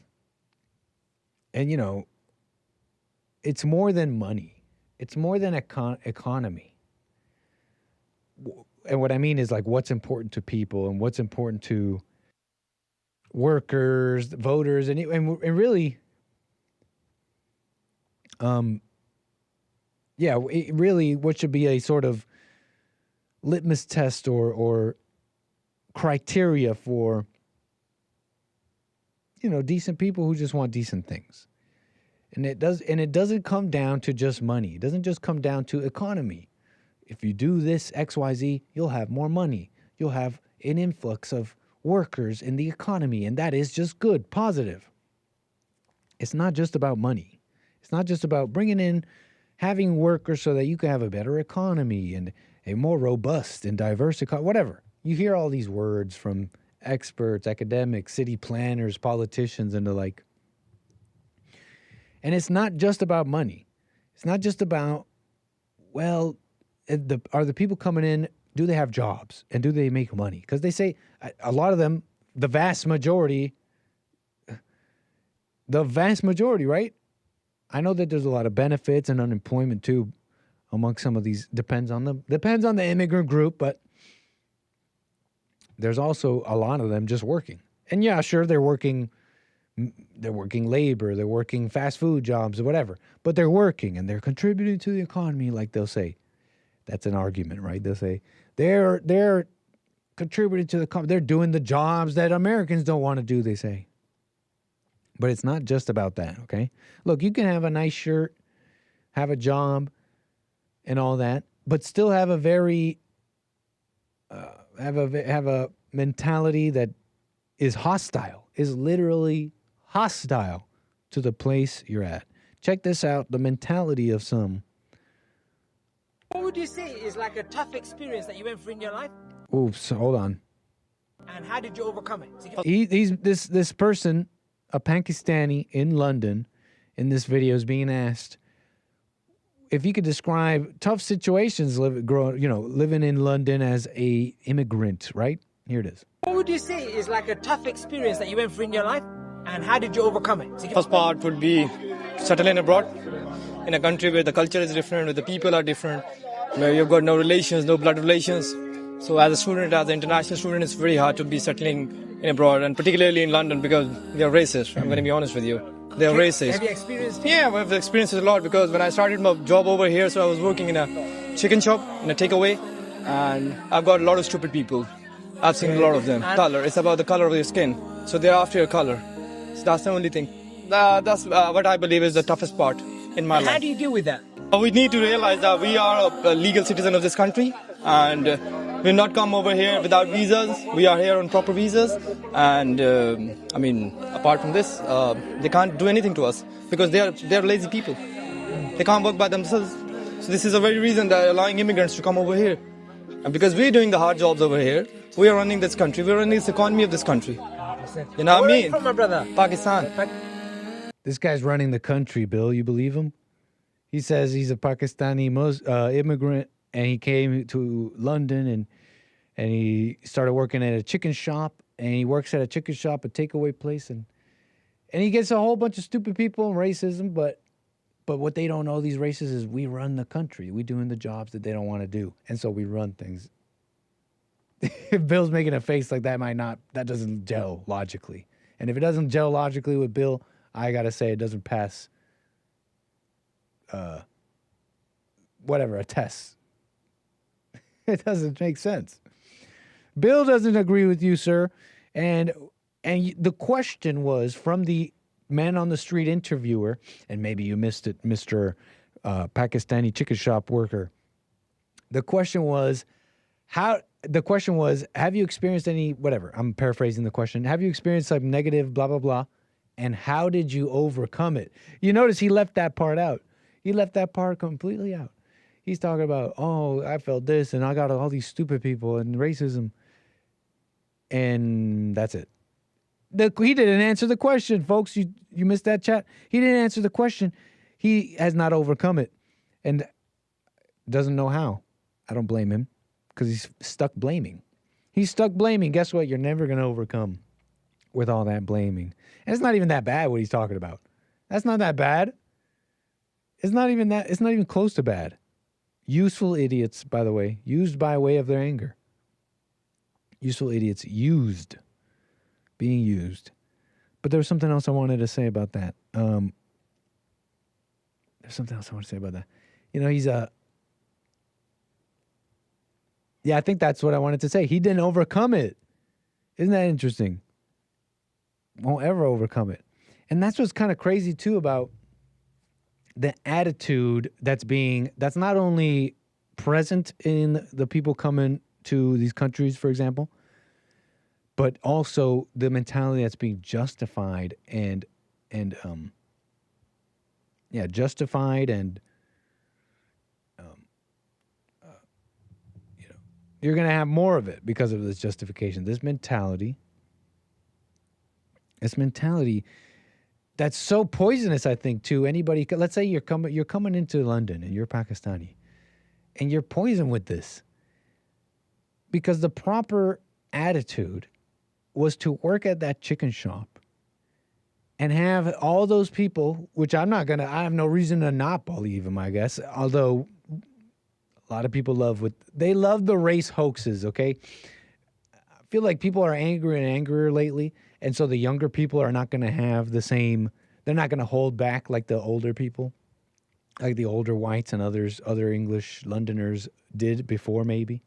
and it's more than money. It's more than economy. And what I mean is like what's important to people and what's important to workers, voters, and really, really what should be a sort of litmus test or criteria for decent people who just want decent things. And it doesn't come down to just money. It doesn't just come down to economy. If you do this XYZ, you'll have more money. You'll have an influx of workers in the economy, and that is just good, positive. It's not just about money. It's not just about having workers so that you can have a better economy and a more robust and diverse economy, whatever. You hear all these words from experts, academics, city planners, politicians, and the like. And it's not just about money. It's not just about, are the people coming in, do they have jobs? And do they make money? Because they say, a lot of them, the vast majority, right? I know that there's a lot of benefits and unemployment too among some of these. Depends on the immigrant group, but there's also a lot of them just working. And yeah, sure, they're working labor, they're working fast food jobs or whatever, but they're working and they're contributing to the economy, like they'll say. That's an argument, right? They'll say they're contributing to the economy. They're doing the jobs that Americans don't want to do, they say. But it's not just about that, okay? Look, you can have a nice shirt, have a job, and all that, but still have a very have a mentality that is hostile, is literally hostile to the place you're at. Check this out, the mentality of some. What would you say is like a tough experience that you went through in your life? Oops, hold on. And how did you overcome it? This person, a Pakistani in London, in this video is being asked if you could describe tough situations living in London as a immigrant, right? Here it is. What would you say is like a tough experience that you went through in your life, and how did you overcome it? First part would be settling abroad in a country where the culture is different, where the people are different, where you've got no relations, no blood relations. So as a student, as an international student, it's very hard to be settling in abroad, and particularly in London because they're racist. I'm going to be honest with you. They're racist. Have you experienced it? Yeah, I've experienced it a lot because when I started my job over here, so I was working in a chicken shop, in a takeaway, and I've got a lot of stupid people. I've seen a lot of them. Color. It's about the color of your skin. So they're after your color. So that's the only thing. That's what I believe is the toughest part in my life. How do you deal with that? We need to realize that we are a legal citizen of this country, and we've not come over here without visas. We are here on proper visas, and apart from this, they can't do anything to us because they're lazy people. They can't work by themselves. So this is the very reason they're allowing immigrants to come over here. And because we're doing the hard jobs over here, We are running this country. We're running this economy of this country. You know what I mean? From my brother. Pakistan. This guy's running the country, Bill. You believe him? He says he's a Pakistani immigrant, and he came to London, and he started working at a chicken shop, and he works at a chicken shop, a takeaway place, and he gets a whole bunch of stupid people and racism, but what they don't know, these racists, is we run the country. We doing the jobs that they don't want to do, and so we run things. If Bill's making a face like that, that doesn't gel logically. And if it doesn't gel logically with Bill, I gotta say it doesn't pass a test. It doesn't make sense. Bill doesn't agree with you, sir. And the question was from the man on the street interviewer, and maybe you missed it, Mr. Pakistani chicken shop worker. The question was, have you experienced any, whatever, I'm paraphrasing the question. Have you experienced some negative blah, blah, blah? And how did you overcome it? You notice he left that part out. He left that part completely out. He's talking about, oh, I felt this, and I got all these stupid people and racism. And that's it. He didn't answer the question, folks. You missed that chat. He didn't answer the question. He has not overcome it and doesn't know how. I don't blame him because he's stuck blaming. He's stuck blaming. Guess what? You're never going to overcome with all that blaming. And it's not even that bad what he's talking about. That's not that bad. It's not even close to bad. Useful idiots, by the way, used by way of their anger. Useful idiots being used. But there was something else I wanted to say about that. There's something else I want to say about that. You know, he's yeah, I think that's what I wanted to say. He didn't overcome it. Isn't that interesting? Won't ever overcome it. And that's what's kind of crazy too about the attitude that's not only present in the people coming to these countries, for example, but also the mentality that's being justified and you're going to have more of it because of this justification. This mentality that's so poisonous, I think, to anybody. Let's say you're coming into London and you're Pakistani and you're poisoned with this because the proper attitude was to work at that chicken shop and have all those people, which I have no reason to not believe them, I guess, although a lot of people love the race hoaxes, okay? I feel like people are angrier and angrier lately, and so the younger people are not going to have the same, they're not going to hold back like the older people, like the older whites and other English Londoners did before maybe,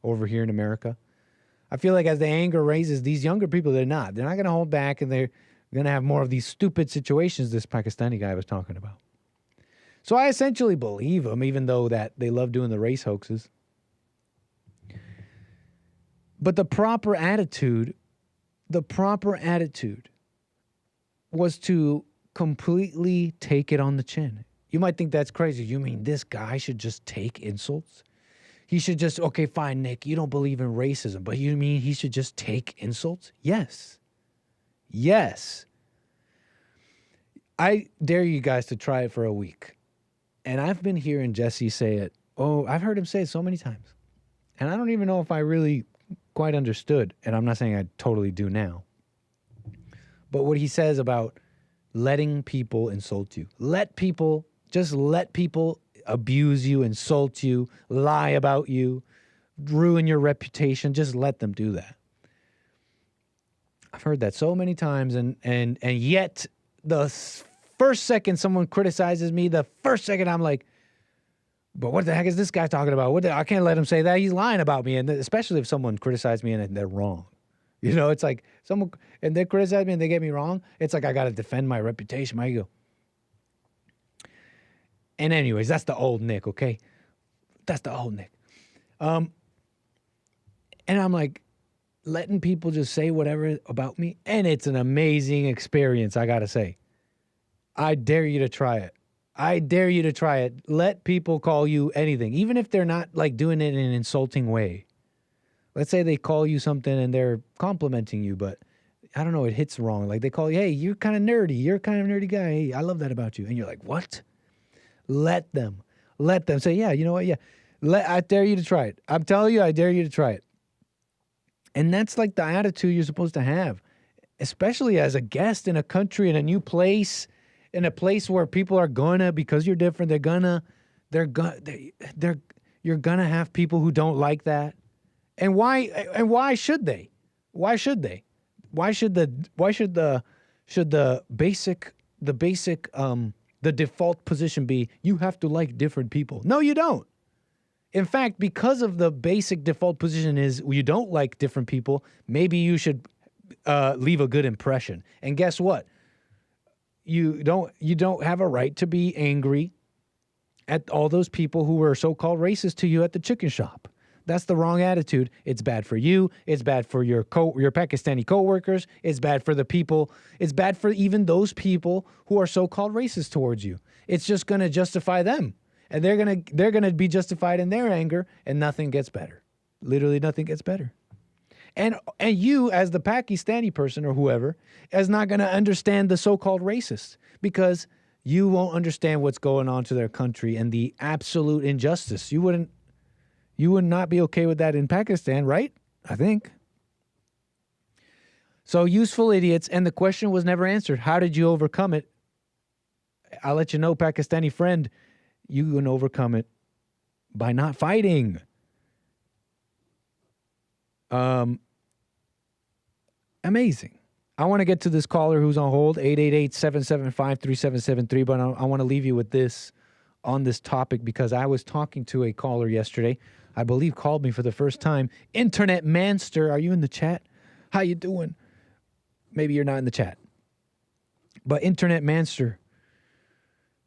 over here in America. I feel like as the anger raises, these younger people, they're not going to hold back, and they're going to have more of these stupid situations this Pakistani guy was talking about. So I essentially believe them, even though that they love doing the race hoaxes. But the proper attitude was to completely take it on the chin. You might think that's crazy. You mean this guy should just take insults? He should just, okay, fine, Nick, you don't believe in racism, but you mean he should just take insults? Yes. Yes. I dare you guys to try it for a week. And I've been hearing Jesse say it. Oh, I've heard him say it so many times. And I don't even know if I really quite understood. And I'm not saying I totally do now. But what he says about letting people insult you. Let people abuse you, insult you, lie about you, ruin your reputation. Just let them do that. I've heard that so many times, and yet the first second someone criticizes me, the first second I'm like, but what the heck is this guy talking about? I can't let him say that. He's lying about me, and especially if someone criticizes me and they're wrong. You know, it's like someone, and they criticize me and they get me wrong. It's like I got to defend my reputation, my ego. And anyways, that's the old Nick, okay? That's the old Nick. And I'm like, letting people just say whatever about me, and it's an amazing experience, I got to say. I dare you to try it. I dare you to try it. Let people call you anything, even if they're not like doing it in an insulting way. let's say they call you something and they're complimenting you, but I don't know, it hits wrong. Like they call you, hey, you're kind of nerdy. You're kind of nerdy guy. Hey, I love that about you. And you're like, what? Let them say, yeah, you know what? Yeah. I dare you to try it. I'm telling you, I dare you to try it. And that's like the attitude you're supposed to have, especially as a guest in a country, in a new place, in a place where people are gonna, because you're different, you're gonna have people who don't like that. And why should they? Why should they? Why should the default position be you have to like different people? No, you don't. In fact, because of the basic default position is you don't like different people, maybe you should leave a good impression. And guess what? You don't have a right to be angry at all those people who were so-called racist to you at the chicken shop. That's the wrong attitude. It's bad for you. It's bad for your Pakistani coworkers. It's bad for the people. It's bad for even those people who are so-called racist towards you. It's just going to justify them. And they're going to be justified in their anger, and nothing gets better. Literally nothing gets better. And you, as the Pakistani person or whoever, is not going to understand the so-called racist, because you won't understand what's going on to their country and the absolute injustice. You would not be okay with that in Pakistan, right? I think. So useful idiots, and the question was never answered. How did you overcome it? I'll let you know, Pakistani friend, you can overcome it by not fighting. Amazing. I want to get to this caller who's on hold, 888-775-3773, but I want to leave you with this on this topic, because I was talking to a caller yesterday, I believe called me for the first time. Internet Manster, are you in the chat? How you doing? Maybe you're not in the chat. But Internet Manster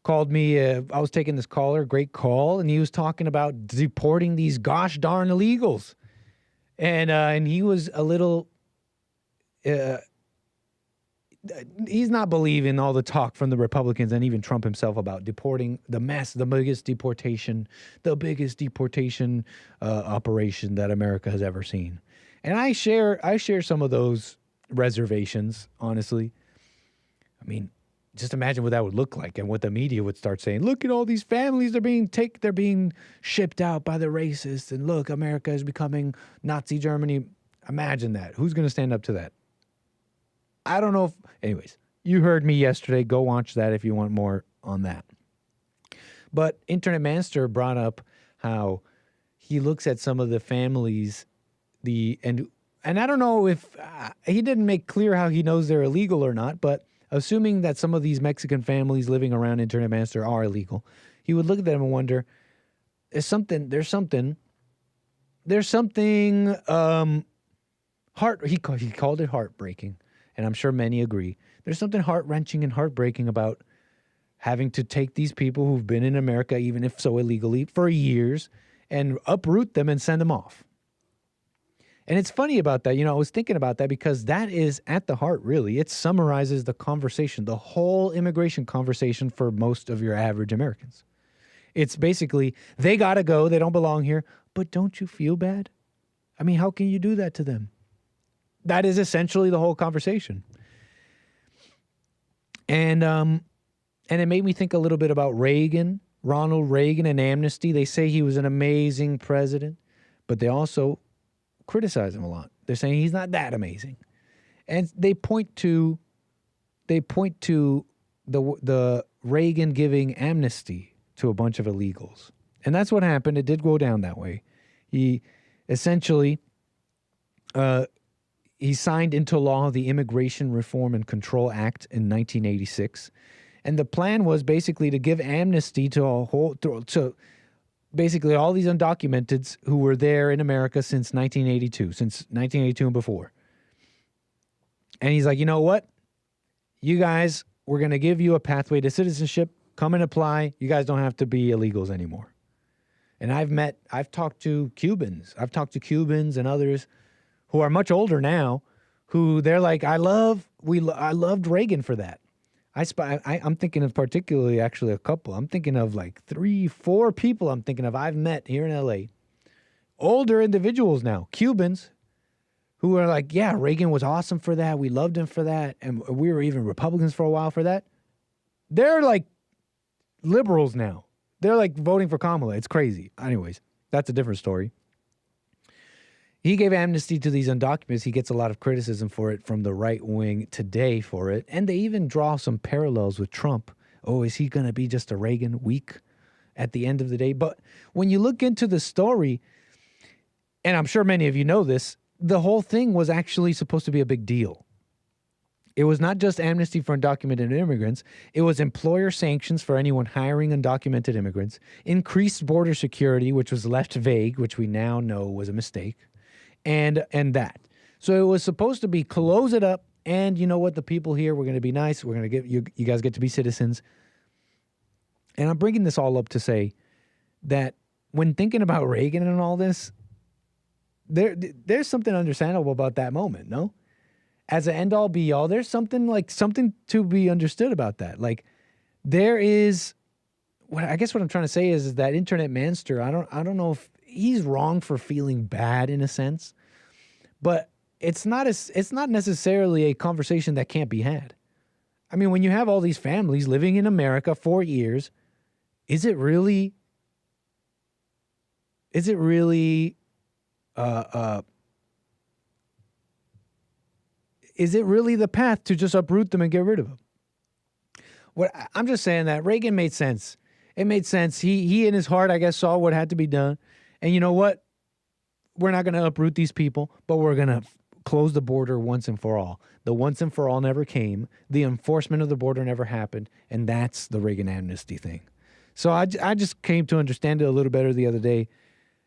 called me. I was taking this caller, great call, and he was talking about deporting these gosh darn illegals. And he was a little... he's not believing all the talk from the Republicans and even Trump himself about deporting the biggest deportation operation that America has ever seen. And I share some of those reservations, honestly. I mean, just imagine what that would look like and what the media would start saying. Look at all these families, they're being shipped out by the racists, and look, America is becoming Nazi Germany. Imagine that. Who's going to stand up to that? I don't know if... Anyways, you heard me yesterday. Go watch that if you want more on that. But Internet Manster brought up how he looks at some of the families, and I don't know if... he didn't make clear how he knows they're illegal or not, but assuming that some of these Mexican families living around Internet Manster are illegal, he would look at them and wonder, there's something... he called it heartbreaking. And I'm sure many agree. There's something heart-wrenching and heartbreaking about having to take these people who've been in America, even if so illegally, for years, and uproot them and send them off. And it's funny about that. I was thinking about that because that is at the heart, really. It summarizes the conversation, the whole immigration conversation for most of your average Americans. It's basically, they got to go, they don't belong here, but don't you feel bad? I mean, how can you do that to them? That is essentially the whole conversation. And it made me think a little bit about Ronald Reagan, and amnesty. They say he was an amazing president, but they also criticize him a lot. They're saying he's not that amazing. And they point to the Reagan giving amnesty to a bunch of illegals. And that's what happened. It did go down that way. He essentially... he signed into law the Immigration Reform and Control Act in 1986. And the plan was basically to give amnesty to basically all these undocumenteds who were there in America since 1982 and before. And he's like, you know what? You guys, we're going to give you a pathway to citizenship. Come and apply. You guys don't have to be illegals anymore. And I've talked to Cubans. I've talked to Cubans and others who are much older now, who they're like, I loved Reagan for that. I'm thinking of particularly actually a couple. I'm thinking of like 3-4 people I'm thinking of I've met here in LA. older individuals now, Cubans, who are like, yeah, Reagan was awesome for that. We loved him for that. And we were even Republicans for a while for that. They're like liberals now. They're like voting for Kamala. It's crazy. Anyways, that's a different story. He gave amnesty to these undocumented. He gets a lot of criticism for it from the right wing today for it. And they even draw some parallels with Trump. Oh, is he going to be just a Reagan weak at the end of the day? But when you look into the story, and I'm sure many of you know this, the whole thing was actually supposed to be a big deal. It was not just amnesty for undocumented immigrants. It was employer sanctions for anyone hiring undocumented immigrants, increased border security, which was left vague, which we now know was a mistake, and that. So it was supposed to be close it up, and you know what? The people here, we're going to be nice. We're going to get you guys get to be citizens. And I'm bringing this all up to say that when thinking about Reagan and all this, there's something understandable about that moment, no? As an end all be all, there's something to be understood about that. Like there is, I guess what I'm trying to say is that Internet Manster, I don't know if he's wrong for feeling bad in a sense, but it's not necessarily a conversation that can't be had. I mean, when you have all these families living in America for years, is it really the path to just uproot them and get rid of them? I'm just saying that Reagan made sense. It made sense. He in his heart, I guess, saw what had to be done. And you know what? We're not going to uproot these people, but we're going to close the border once and for all. The once and for all never came. The enforcement of the border never happened. And that's the Reagan amnesty thing. So I just came to understand it a little better the other day.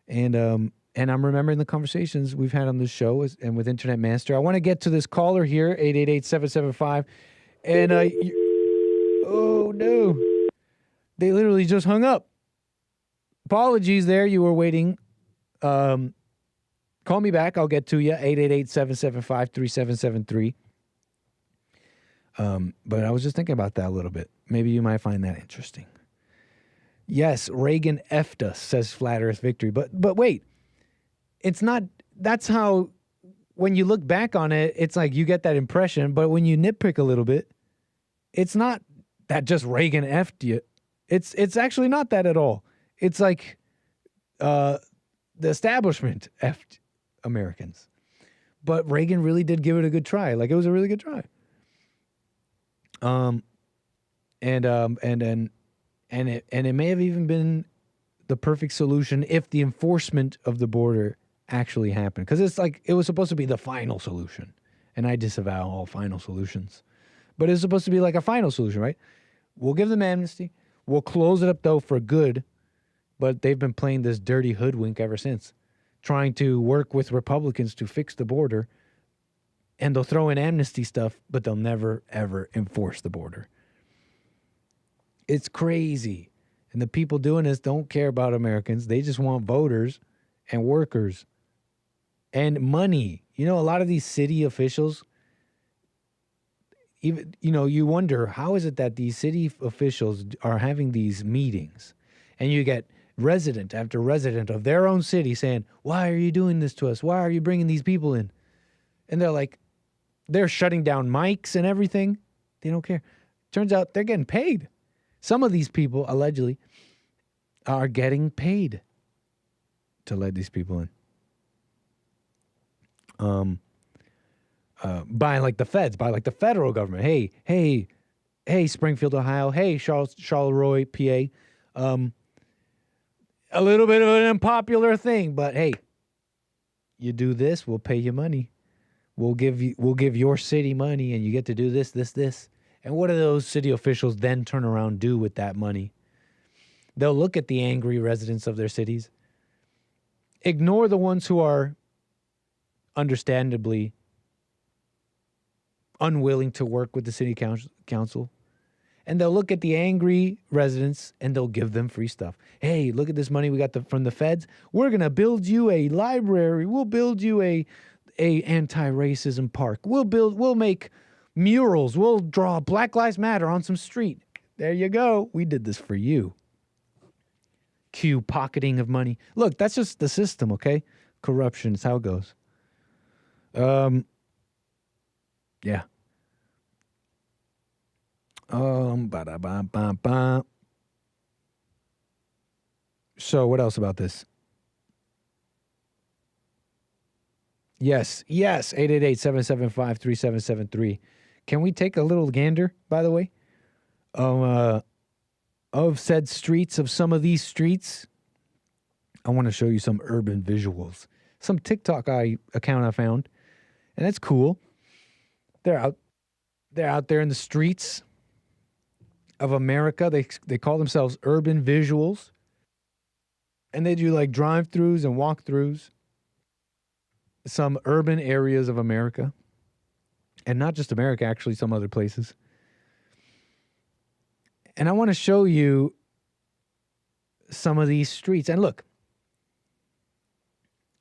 And I'm remembering the conversations we've had on this show and with Internet Master. I want to get to this caller here, 888-775. And, oh, no. They literally just hung up. Apologies there. You were waiting. Call me back. I'll get to you. 888-775-3773. But I was just thinking about that a little bit. Maybe you might find that interesting. Yes, Reagan effed us, says Flat Earth Victory. But wait. It's not, that's how, when you look back on it, it's like you get that impression. But when you nitpick a little bit, it's not that just Reagan effed you. It's actually not that at all. It's like the establishment effed Americans. But Reagan really did give it a good try. Like, it was a really good try. And it may have even been the perfect solution if the enforcement of the border actually happened. Because it's like, it was supposed to be the final solution. And I disavow all final solutions. But it's supposed to be like a final solution, right? We'll give them amnesty. We'll close it up, though, for good. But they've been playing this dirty hoodwink ever since, trying to work with Republicans to fix the border. And they'll throw in amnesty stuff, but they'll never, ever enforce the border. It's crazy. And the people doing this don't care about Americans. They just want voters and workers and money. You know, a lot of these city officials, even, you know, you wonder, how is it that these city officials are having these meetings and you get resident after resident of their own city saying, why are you doing this to us? Why are you bringing these people in? And they're like, they're shutting down mics and everything. They don't care. Turns out they're getting paid. Some of these people, allegedly, are getting paid to let these people in. By like the feds, by like the federal government. Hey, Springfield, Ohio. Hey, Charleroi, PA. A little bit of an unpopular thing, but hey, you do this, we'll pay you money. We'll give your city money, and you get to do this. And what do those city officials then turn around and do with that money? They'll look at the angry residents of their cities, ignore the ones who are understandably unwilling to work with the city council, and they'll look at the angry residents and they'll give them free stuff. Hey, look at this money we got from the feds. We're going to build you a library. We'll build you a anti-racism park. We'll make murals. We'll draw Black Lives Matter on some street. There you go. We did this for you. Q pocketing of money. Look, that's just the system, okay? Corruption is how it goes. Yeah. Ba-da-ba-ba-ba. So what else about this? Yes, 888-775-3773. Can we take a little gander, by the way, of said streets, of some of these streets? I want to show you some urban visuals. Some TikTok account I found, and that's cool. They're out there in the streets of America. They call themselves urban visuals, and they do like drive-throughs and walk-throughs. Some urban areas of America, and not just America, actually some other places. And I want to show you some of these streets. And look,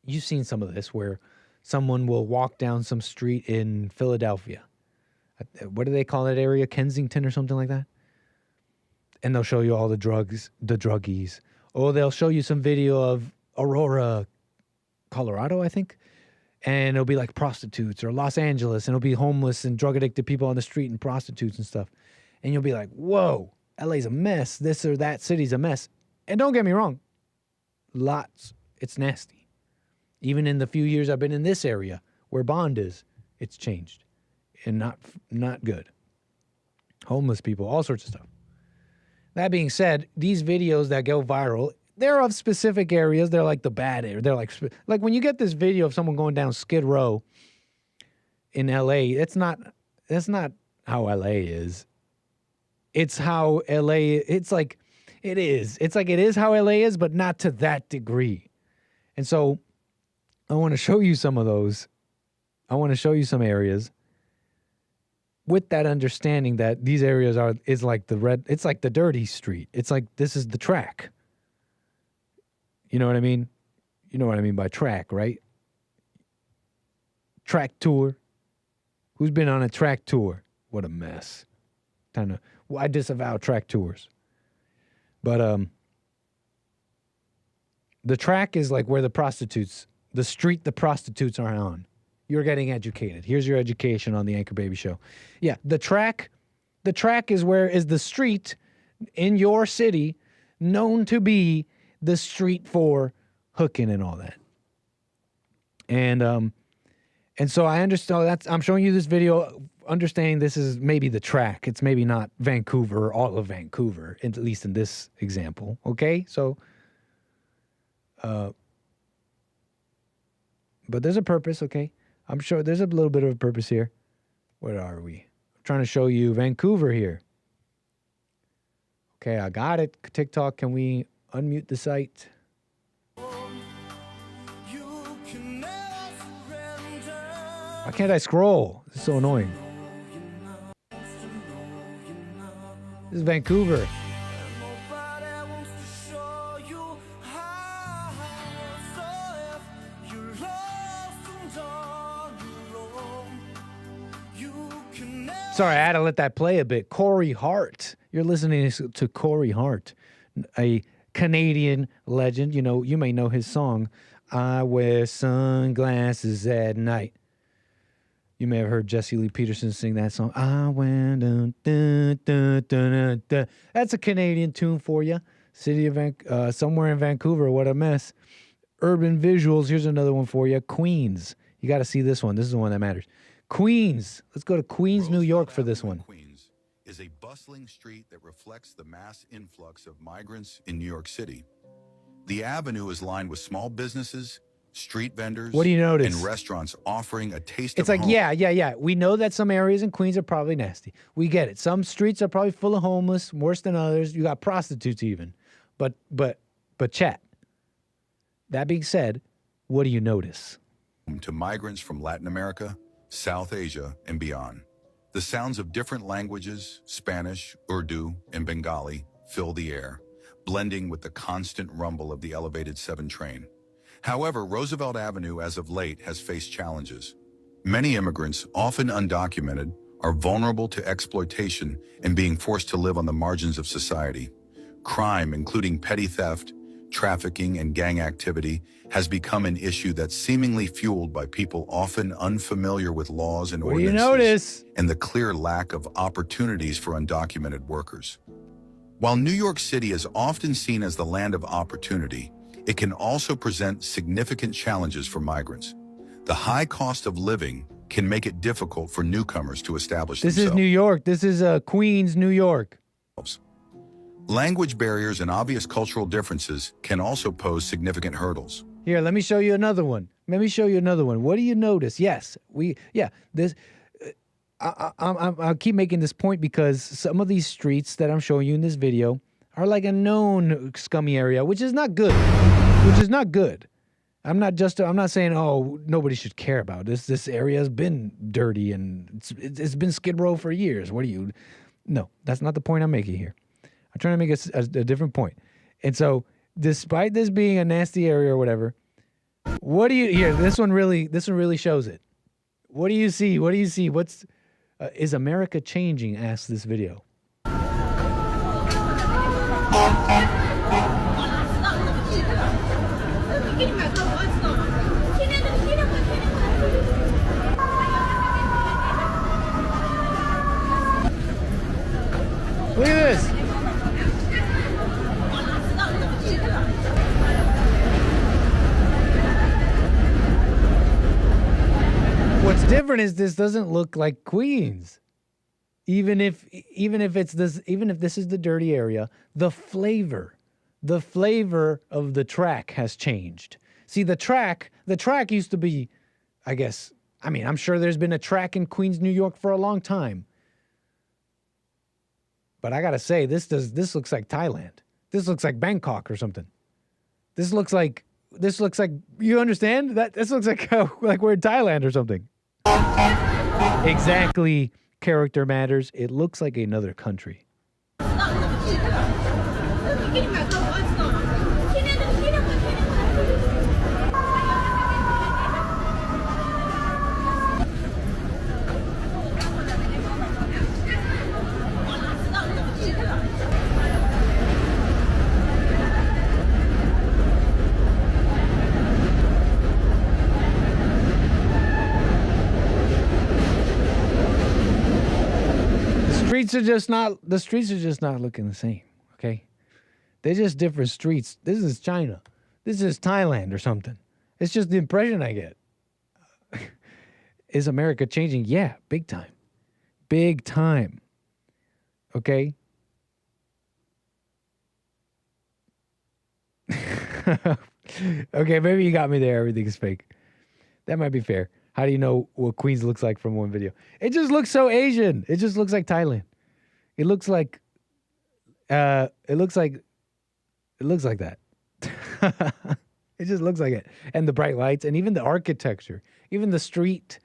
you've seen some of this where someone will walk down some street in Philadelphia. What do they call that area? Kensington or something like that? And they'll show you all the drugs, the druggies. Or they'll show you some video of Aurora, Colorado, I think. And it'll be like prostitutes, or Los Angeles, and it'll be homeless and drug addicted people on the street and prostitutes and stuff. And you'll be like, whoa, LA's a mess. This or that city's a mess. And don't get me wrong, lots. It's nasty. Even in the few years I've been in this area where Bond is, it's changed. And not good. Homeless people, all sorts of stuff. That being said, these videos that go viral, they're of specific areas. They're like the bad area. They're like when you get this video of someone going down Skid Row in LA, that's not how LA is. It's how LA, it's like it is. It's like it is how LA is, but not to that degree. And so I want to show you some of those. I want to show you some areas with that understanding that these areas is like it's like the dirty street. It's like this is the track. You know what I mean? You know what I mean by track, right? Track tour. Who's been on a track tour? What a mess. I disavow track tours. But the track is like where the street the prostitutes are on. You're getting educated. Here's your education on the Anchor Baby Show. Yeah, the track is the street in your city known to be the street for hooking and all that. And so I understand I'm showing you this video understanding this is maybe the track. It's maybe not Vancouver or all of Vancouver, at least in this example. Okay? So but there's a purpose, okay? I'm sure there's a little bit of a purpose here. Where are we? I'm trying to show you Vancouver here. Okay, I got it. TikTok, can we unmute the site? Why can't I scroll? This is so annoying. This is Vancouver. Sorry, I had to let that play a bit. Corey Hart. You're listening to Corey Hart, a Canadian legend. You know, you may know his song, I Wear Sunglasses at Night. You may have heard Jesse Lee Peterson sing that song. I wear dun, dun, dun, dun, dun, dun. That's a Canadian tune for you. City of somewhere in Vancouver. What a mess. Urban visuals. Here's another one for you. Queens. You got to see this one. This is the one that matters. Queens. Let's go to Queens, New York for this one. Queens is a bustling street that reflects the mass influx of migrants in New York City. The avenue is lined with small businesses, street vendors, what do you notice? And restaurants offering a taste it's of like, home. Yeah. We know that some areas in Queens are probably nasty. We get it. Some streets are probably full of homeless, worse than others. You got prostitutes even. But chat. That being said, what do you notice? To migrants from Latin America, South Asia, and beyond. The sounds of different languages, Spanish, Urdu, and Bengali, fill the air, blending with the constant rumble of the elevated 7 train. However, Roosevelt Avenue as of late has faced challenges. Many immigrants, often undocumented, are vulnerable to exploitation and being forced to live on the margins of society. Crime, including petty theft, trafficking, and gang activity has become an issue that's seemingly fueled by people often unfamiliar with laws and ordinances and the clear lack of opportunities for undocumented workers. While New York City is often seen as the land of opportunity, it can also present significant challenges for migrants. The high cost of living can make it difficult for newcomers to establish themselves. This is New York. This is Queens, New York. Language barriers and obvious cultural differences can also pose significant hurdles. Here, let me show you another one. Let me show you another one. What do you notice? Yes, this. I'll keep making this point because some of these streets that I'm showing you in this video are like a known scummy area, which is not good. Which is not good. I'm not saying, oh, nobody should care about this. This area has been dirty and it's been Skid Row for years. No, that's not the point I'm making here. I'm trying to make a different point. And so, despite this being a nasty area or whatever, what do you here? This one really shows it. What do you see? What do you see? Is America changing? Asks this video. Look at this. What's different is this doesn't look like Queens. Even if this is the dirty area, the flavor of the track has changed. See, the track used to be, I'm sure there's been a track in Queens, New York for a long time. But I gotta say, this looks like Thailand. This looks like Bangkok or something. This looks like you understand that? This looks like we're in Thailand or something. Exactly. Character matters. It looks like another country. The streets are just not looking the same, okay? They're just different streets. This is China. This is Thailand or something. It's just the impression I get. Is America changing? Yeah, big time. Big time. Okay? Okay, maybe you got me there. Everything is fake. That might be fair. How do you know what Queens looks like from one video? It just looks so Asian. It just looks like Thailand. It looks like that. It just looks like it. And the bright lights and even the architecture, even the street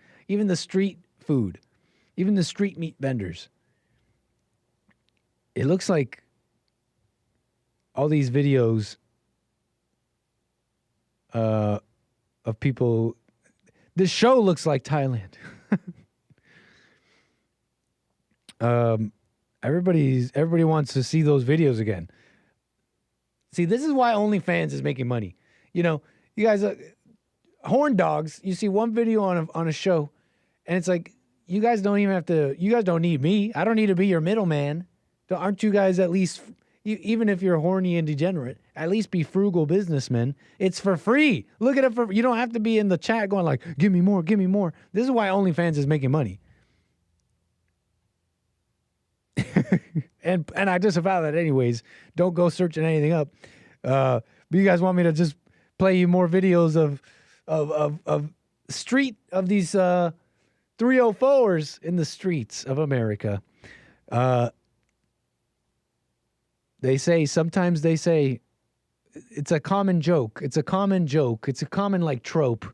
food, even the street meat vendors. It looks like all these videos of people. This show looks like Thailand. Everybody wants to see those videos again. See, this is why OnlyFans is making money. You know, you guys, horn dogs. You see one video on a show, and it's like you guys don't even have to. You guys don't need me. I don't need to be your middleman. Aren't you guys at least? Even if you're horny and degenerate, at least be frugal businessmen. It's for free. Look at it for. You don't have to be in the chat going like, "Give me more, give me more." This is why OnlyFans is making money. and I disavow that anyways. Don't go searching anything up. But you guys want me to just play you more videos of these 304s in the streets of America. Sometimes they say it's a common joke. It's a common like trope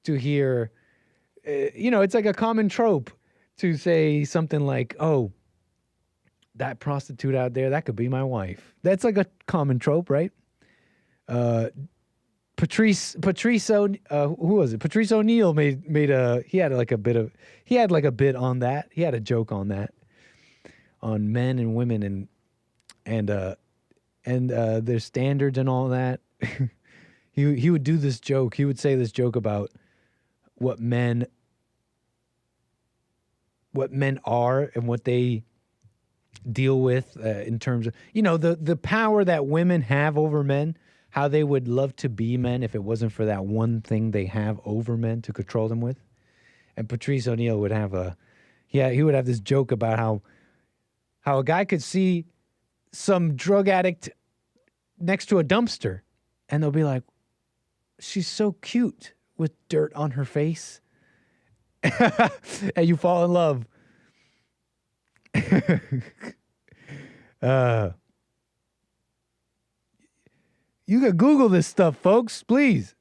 to hear. It's like a common trope to say something like, "Oh, that prostitute out there, that could be my wife." That's like a common trope, right? Patrice who was it? Patrice O'Neill he had like a bit on that. He had a joke on that, on men and women and and their standards and all that. He would do this joke. He would say this joke about what men are and what they deal with in terms of, you know, the power that women have over men, how they would love to be men if it wasn't for that one thing they have over men to control them with. And Patrice O'Neal would have he would have this joke about how a guy could see some drug addict next to a dumpster and they'll be like, she's so cute with dirt on her face. And you fall in love. You can Google this stuff, folks, please.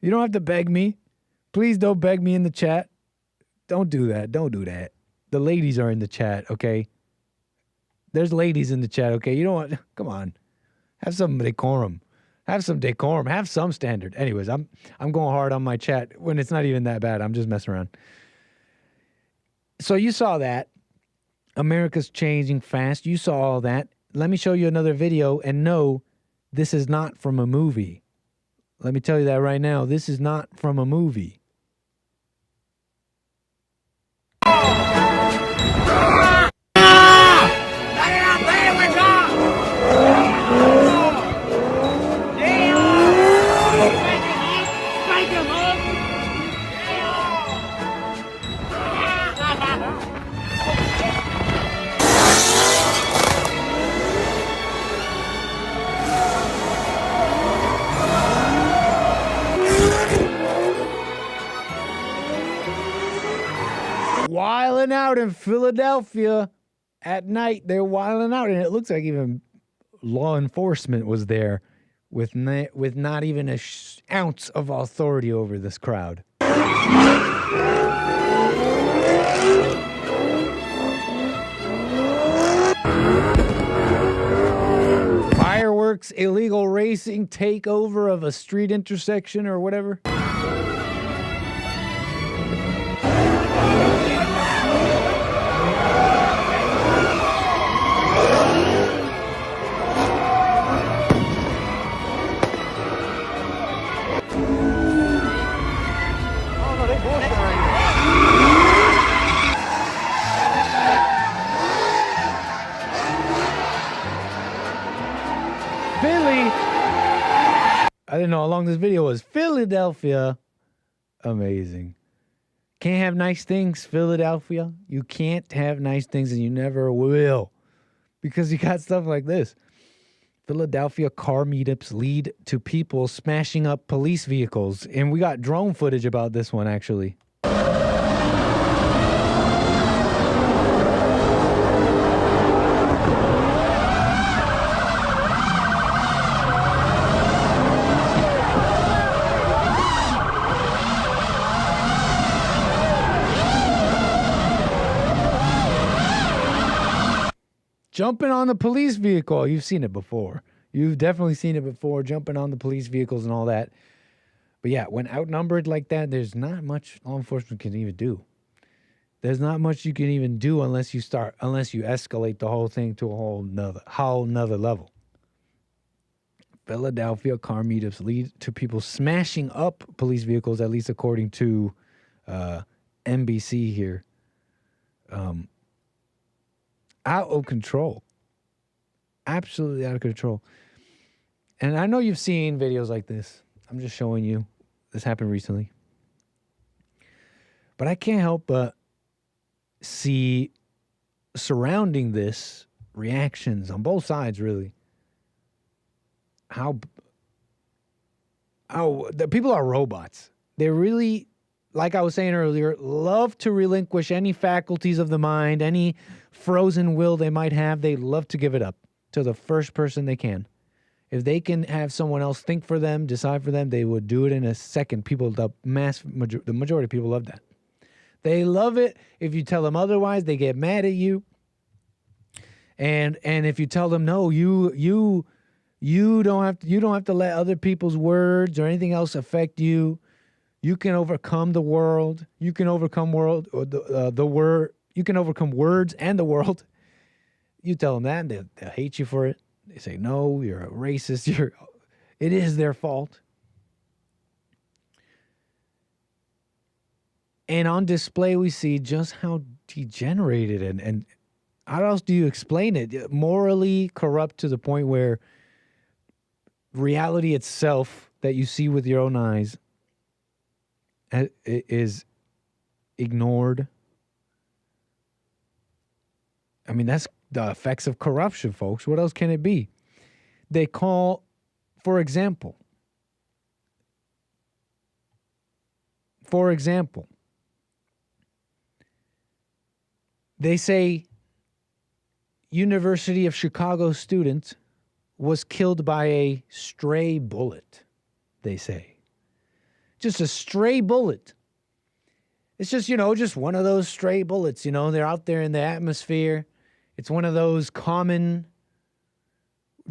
You don't have to beg me. Please don't beg me in the chat. Don't do that. Don't do that. The ladies are in the chat, okay? There's ladies in the chat, okay? You don't want... Come on. Have some decorum. Have some decorum. Have some standard. Anyways, I'm going hard on my chat when it's not even that bad. I'm just messing around. So you saw that. America's changing fast. You saw all that. Let me show you another video, and no, this is not from a movie. Let me tell you that right now. This is not from a movie. Wilding out in Philadelphia at night. They're wilding out, and it looks like even law enforcement was there with not even an ounce of authority over this crowd. Fireworks, illegal racing, takeover of a street intersection or whatever. I didn't know how long this video was. Philadelphia. Amazing. Can't have nice things, Philadelphia. You can't have nice things, and you never will. Because you got stuff like this. Philadelphia car meetups lead to people smashing up police vehicles. And we got drone footage about this one, actually. Jumping on the police vehicle. You've seen it before. You've definitely seen it before, jumping on the police vehicles and all that. But yeah, when outnumbered like that, there's not much law enforcement can even do. There's not much you can even do unless you escalate the whole thing to a whole nother level. Philadelphia car meetups lead to people smashing up police vehicles, at least according to NBC here. Out of control. Absolutely out of control. And I know you've seen videos like this. I'm just showing you. This happened recently. But I can't help but see surrounding this reactions on both sides, really. How the people are robots. They really, like I was saying earlier, love to relinquish any faculties of the mind, any frozen will they might have. They love to give it up to the first person they can. If they can have someone else think for them, decide for them, they would do it in a second. The majority of people love that. They love it. If you tell them otherwise, they get mad at you. And if you tell them no, you don't have to let other people's words or anything else affect you. You can overcome the world. You can overcome You can overcome words and the world. You tell them that, and they'll hate you for it. They say, no, you're a racist. It is their fault. And on display, we see just how degenerated and how else do you explain it? Morally corrupt to the point where reality itself that you see with your own eyes is ignored. I mean, that's the effects of corruption, folks. What else can it be? They call, for example, they say University of Chicago student was killed by a stray bullet, they say. Just a stray bullet. It's just, just one of those stray bullets, they're out there in the atmosphere. It's one of those common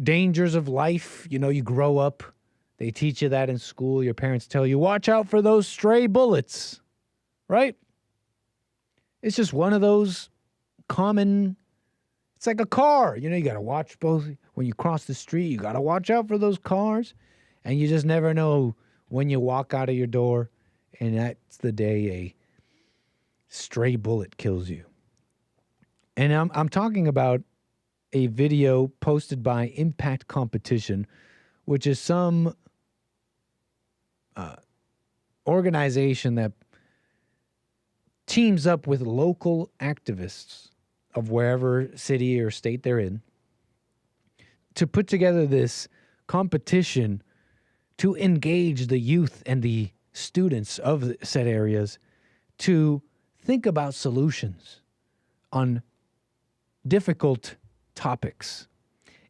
dangers of life. You grow up, they teach you that in school. Your parents tell you, watch out for those stray bullets, right? It's just one of those common, it's like a car. You got to watch both. When you cross the street, you got to watch out for those cars. And you just never know when you walk out of your door, and that's the day a stray bullet kills you. And I'm talking about a video posted by Impact Competition, which is some organization that teams up with local activists of wherever city or state they're in to put together this competition to engage the youth and the students of said areas to think about solutions on difficult topics.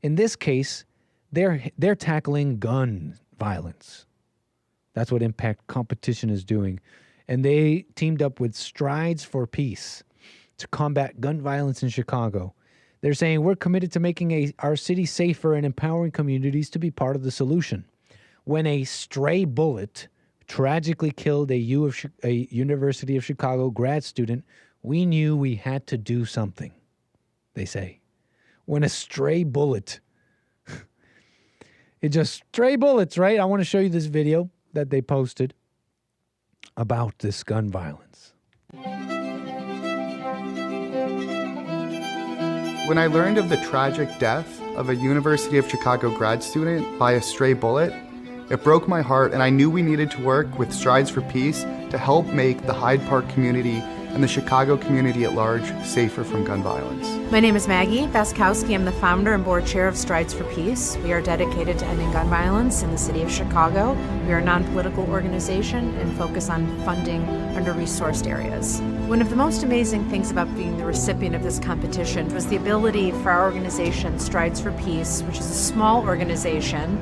In this case, they're tackling gun violence. That's what Impact Competition is doing. And they teamed up with Strides for Peace to combat gun violence in Chicago. They're saying we're committed to making our city safer and empowering communities to be part of the solution. When a stray bullet tragically killed a University of Chicago grad student, we knew we had to do something, they say. When a stray bullet, it's just stray bullets, right? I want to show you this video that they posted about this gun violence. When I learned of the tragic death of a University of Chicago grad student by a stray bullet, it broke my heart, and I knew we needed to work with Strides for Peace to help make the Hyde Park community and the Chicago community at large safer from gun violence. My name is 𝒏𝒊𝒄𝒌𝒔𝒕𝒓𝒆𝒂𝒎. I'm the founder and board chair of Strides for Peace. We are dedicated to ending gun violence in the city of Chicago. We are a non-political organization and focus on funding under-resourced areas. One of the most amazing things about being the recipient of this competition was the ability for our organization, Strides for Peace, which is a small organization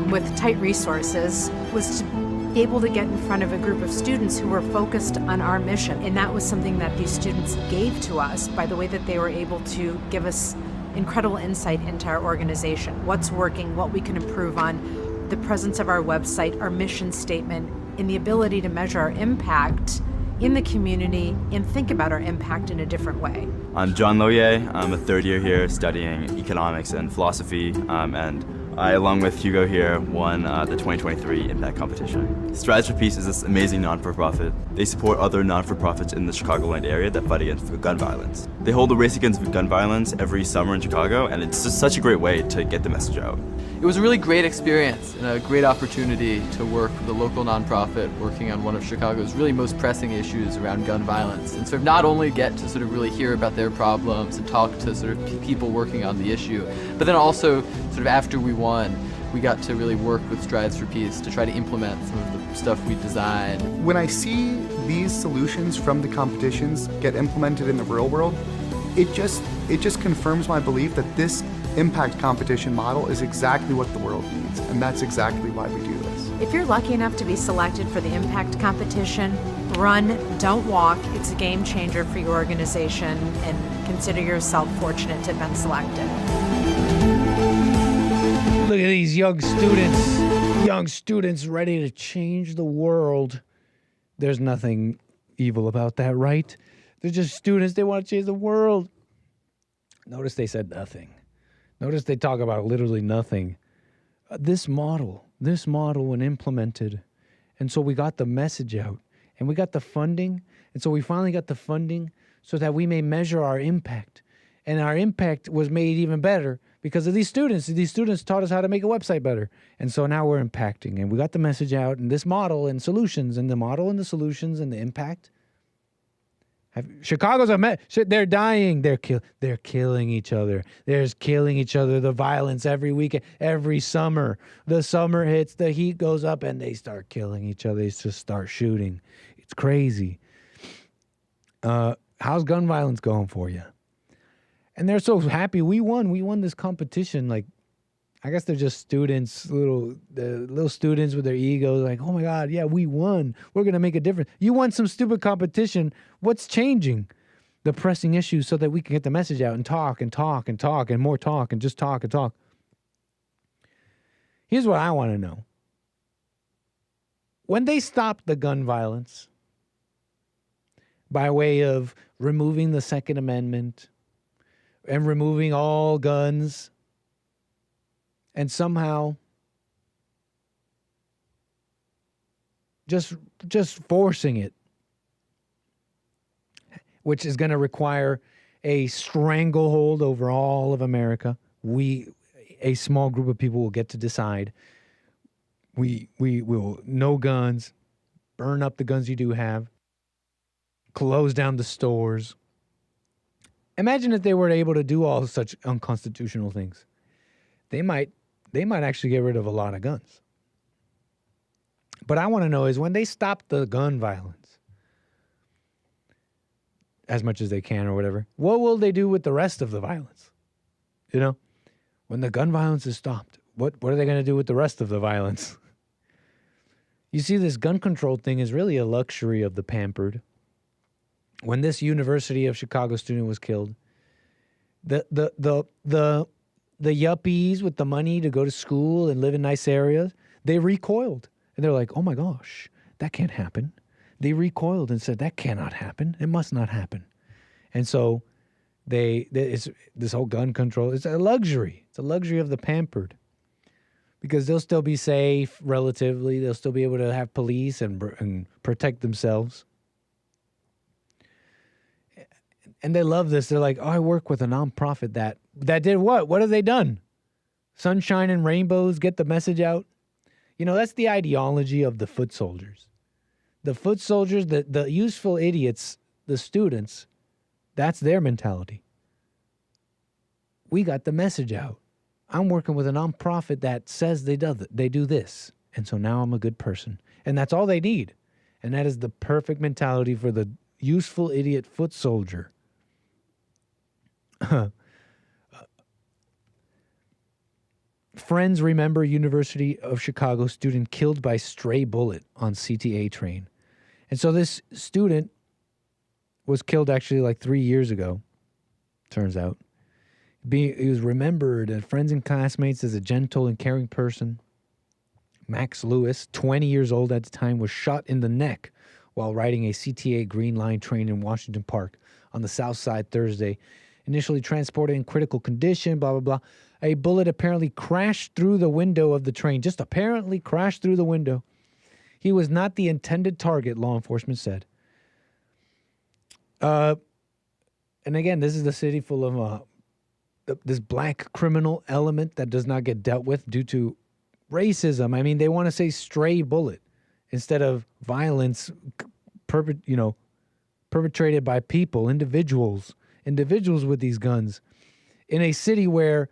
with tight resources, was to be able to get in front of a group of students who were focused on our mission. And that was something that these students gave to us by the way that they were able to give us incredible insight into our organization, what's working, what we can improve on, the presence of our website, our mission statement, and the ability to measure our impact in the community and think about our impact in a different way. I'm John Loye. I'm a third year here studying economics and philosophy, and I, along with Hugo here, won the 2023 Impact Competition. Strides for Peace is this amazing non-for-profit. They support other non-for-profits in the Chicagoland area that fight against gun violence. They hold a race against gun violence every summer in Chicago, and it's just such a great way to get the message out. It was a really great experience and a great opportunity to work with a local nonprofit working on one of Chicago's really most pressing issues around gun violence, and sort of not only get to sort of really hear about their problems and talk to sort of people working on the issue, but then also sort of after we won, we got to really work with Strides for Peace to try to implement some of the stuff we designed. When I see these solutions from the competitions get implemented in the real world, it just confirms my belief that this impact competition model is exactly what the world needs, and that's exactly why we do this. If you're lucky enough to be selected for the impact competition, run, don't walk. It's a game changer for your organization, and consider yourself fortunate to have been selected. Look at these young students ready to change the world. There's nothing evil about that, right? They're just students, they want to change the world. Notice they said nothing. Notice they talk about literally nothing. This model when implemented, and so we got the message out, and we got the funding, and so we finally got the funding so that we may measure our impact. And our impact was made even better because of these students. These students taught us how to make a website better. And so now we're impacting, and we got the message out, and this model and solutions, and the model and the solutions and the impact. Chicago's they're dying. They're killing each other. There's killing each other. The violence every weekend, every summer. The summer hits, the heat goes up, and they start killing each other. They just start shooting. It's crazy. How's gun violence going for you? And they're so happy. We won this competition. Like, I guess they're just students, little students with their egos. Like, oh my God, yeah, we won. We're gonna make a difference. You won some stupid competition. What's changing? The pressing issues so that we can get the message out and talk and talk and talk and more talk and just talk and talk. Here's what I want to know. When they stopped the gun violence by way of removing the Second Amendment and removing all guns, and somehow just forcing it, which is going to require a stranglehold over all of America. A small group of people will get to decide. We will, no guns, burn up the guns you do have, close down the stores. Imagine if they were able to do all such unconstitutional things. They might actually get rid of a lot of guns. But I want to know is when they stop the gun violence, as much as they can or whatever, what will they do with the rest of the violence? You know, when the gun violence is stopped, what are they going to do with the rest of the violence? You see, this gun control thing is really a luxury of the pampered. When this University of Chicago student was killed, the yuppies with the money to go to school and live in nice areas, they recoiled. And they're like, oh my gosh, that can't happen. They recoiled and said, that cannot happen. It must not happen. And so it's this whole gun control, it's a luxury. It's a luxury of the pampered. Because they'll still be safe relatively. They'll still be able to have police and protect themselves. And they love this. They're like, oh, I work with a nonprofit that did what? What have they done? Sunshine and rainbows, get the message out. You know, that's the ideology of the foot soldiers. The foot soldiers, the useful idiots, the students, that's their mentality. We got the message out. I'm working with a nonprofit that says they do this. And so now I'm a good person. And that's all they need. And that is the perfect mentality for the useful idiot foot soldier. Friends remember University of Chicago student killed by stray bullet on CTA train. And so this student was killed actually like 3 years ago, turns out. He was remembered and friends and classmates as a gentle and caring person. Max Lewis, 20 years old at the time, was shot in the neck while riding a CTA Green Line train in Washington Park on the south side Thursday. Initially transported in critical condition, blah, blah, blah. A bullet apparently crashed through the window of the train, just apparently crashed through the window. He was not the intended target, law enforcement said. And again, this is the city full of this black criminal element that does not get dealt with due to racism. I mean, they want to say stray bullet instead of violence perpetrated by people, individuals with these guns in a city where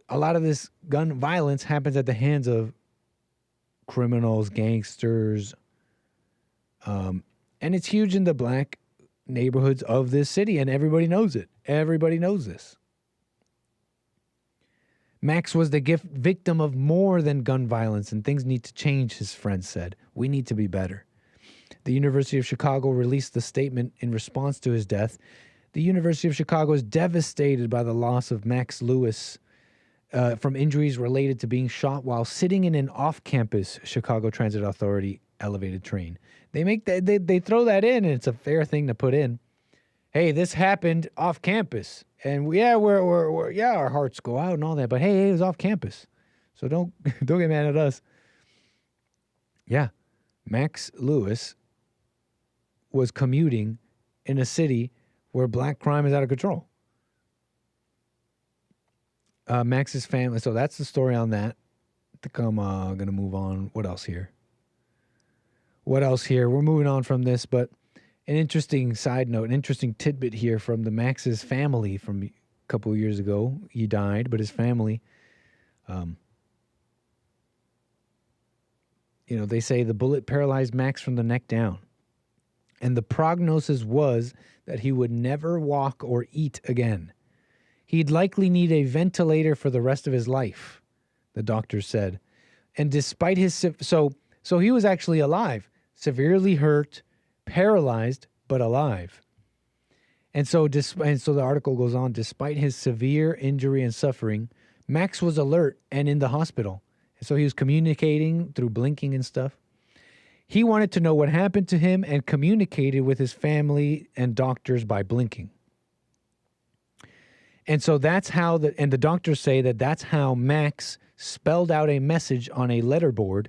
a lot of this gun violence happens at the hands of criminals, gangsters, and it's huge in the black neighborhoods of this city, and everybody knows it. Everybody knows this. Max was the victim of more than gun violence, and things need to change, his friends said. We need to be better. The University of Chicago released the statement in response to his death. The University of Chicago is devastated by the loss of Max Lewis from injuries related to being shot while sitting in an off-campus Chicago Transit Authority elevated train. They throw that in, and it's a fair thing to put in. hey, this happened off campus. And we're our hearts go out and all that. But hey, it was off campus. So don't get mad at us. Yeah. Max Lewis was commuting in a city where black crime is out of control. Max's family. So that's the story on that. I think I'm going to move on. What else here? We're moving on from this, but an interesting side note, an interesting tidbit here from the Max's family from a couple of years ago. He died, but his family, they say the bullet paralyzed Max from the neck down. And the prognosis was that he would never walk or eat again. He'd likely need a ventilator for the rest of his life, the doctor said. And despite his... So he was actually alive, severely hurt, paralyzed, but alive. And so the article goes on, despite his severe injury and suffering, Max was alert and in the hospital. And so he was communicating through blinking and stuff. He wanted to know what happened to him and communicated with his family and doctors by blinking. And so that's how the doctors say that's how Max spelled out a message on a letterboard,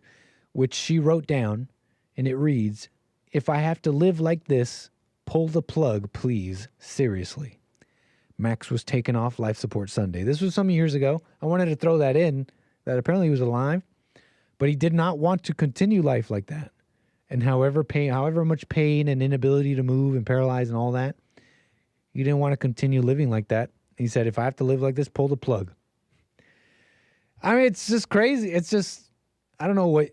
which she wrote down, and it reads, "If I have to live like this, pull the plug, please. Seriously." Max was taken off life support Sunday. This was some years ago. I wanted to throw that in, that apparently he was alive, but he did not want to continue life like that. And however much pain and inability to move and paralyzed and all that, he didn't want to continue living like that. He said, if I have to live like this, pull the plug. I mean, it's just crazy. It's just, I don't know what,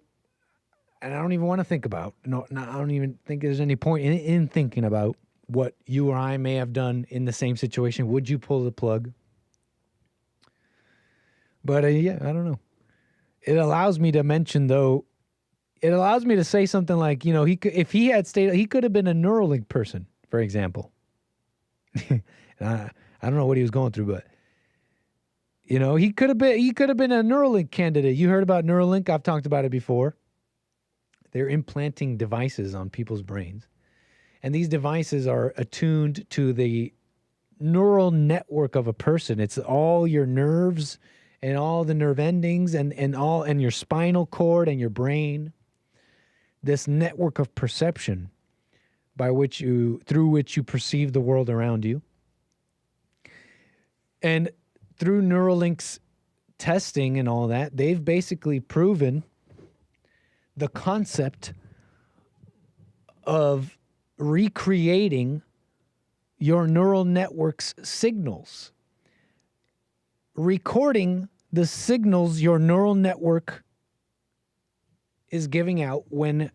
and I don't even want to think about. No, I don't even think there's any point in thinking about what you or I may have done in the same situation. Would you pull the plug? But yeah, I don't know. It allows me to mention, though, it allows me to say something like, if he had stayed, he could have been a Neuralink person, for example. I don't know what he was going through, but he could have been a Neuralink candidate. You heard about Neuralink? I've talked about it before. They're implanting devices on people's brains, and these devices are attuned to the neural network of a person. It's all your nerves and all the nerve endings and your spinal cord and your brain. This network of perception through which you perceive the world around you. And through Neuralink's testing and all that, they've basically proven the concept of recreating your neural network's signals, recording the signals your neural network is giving out when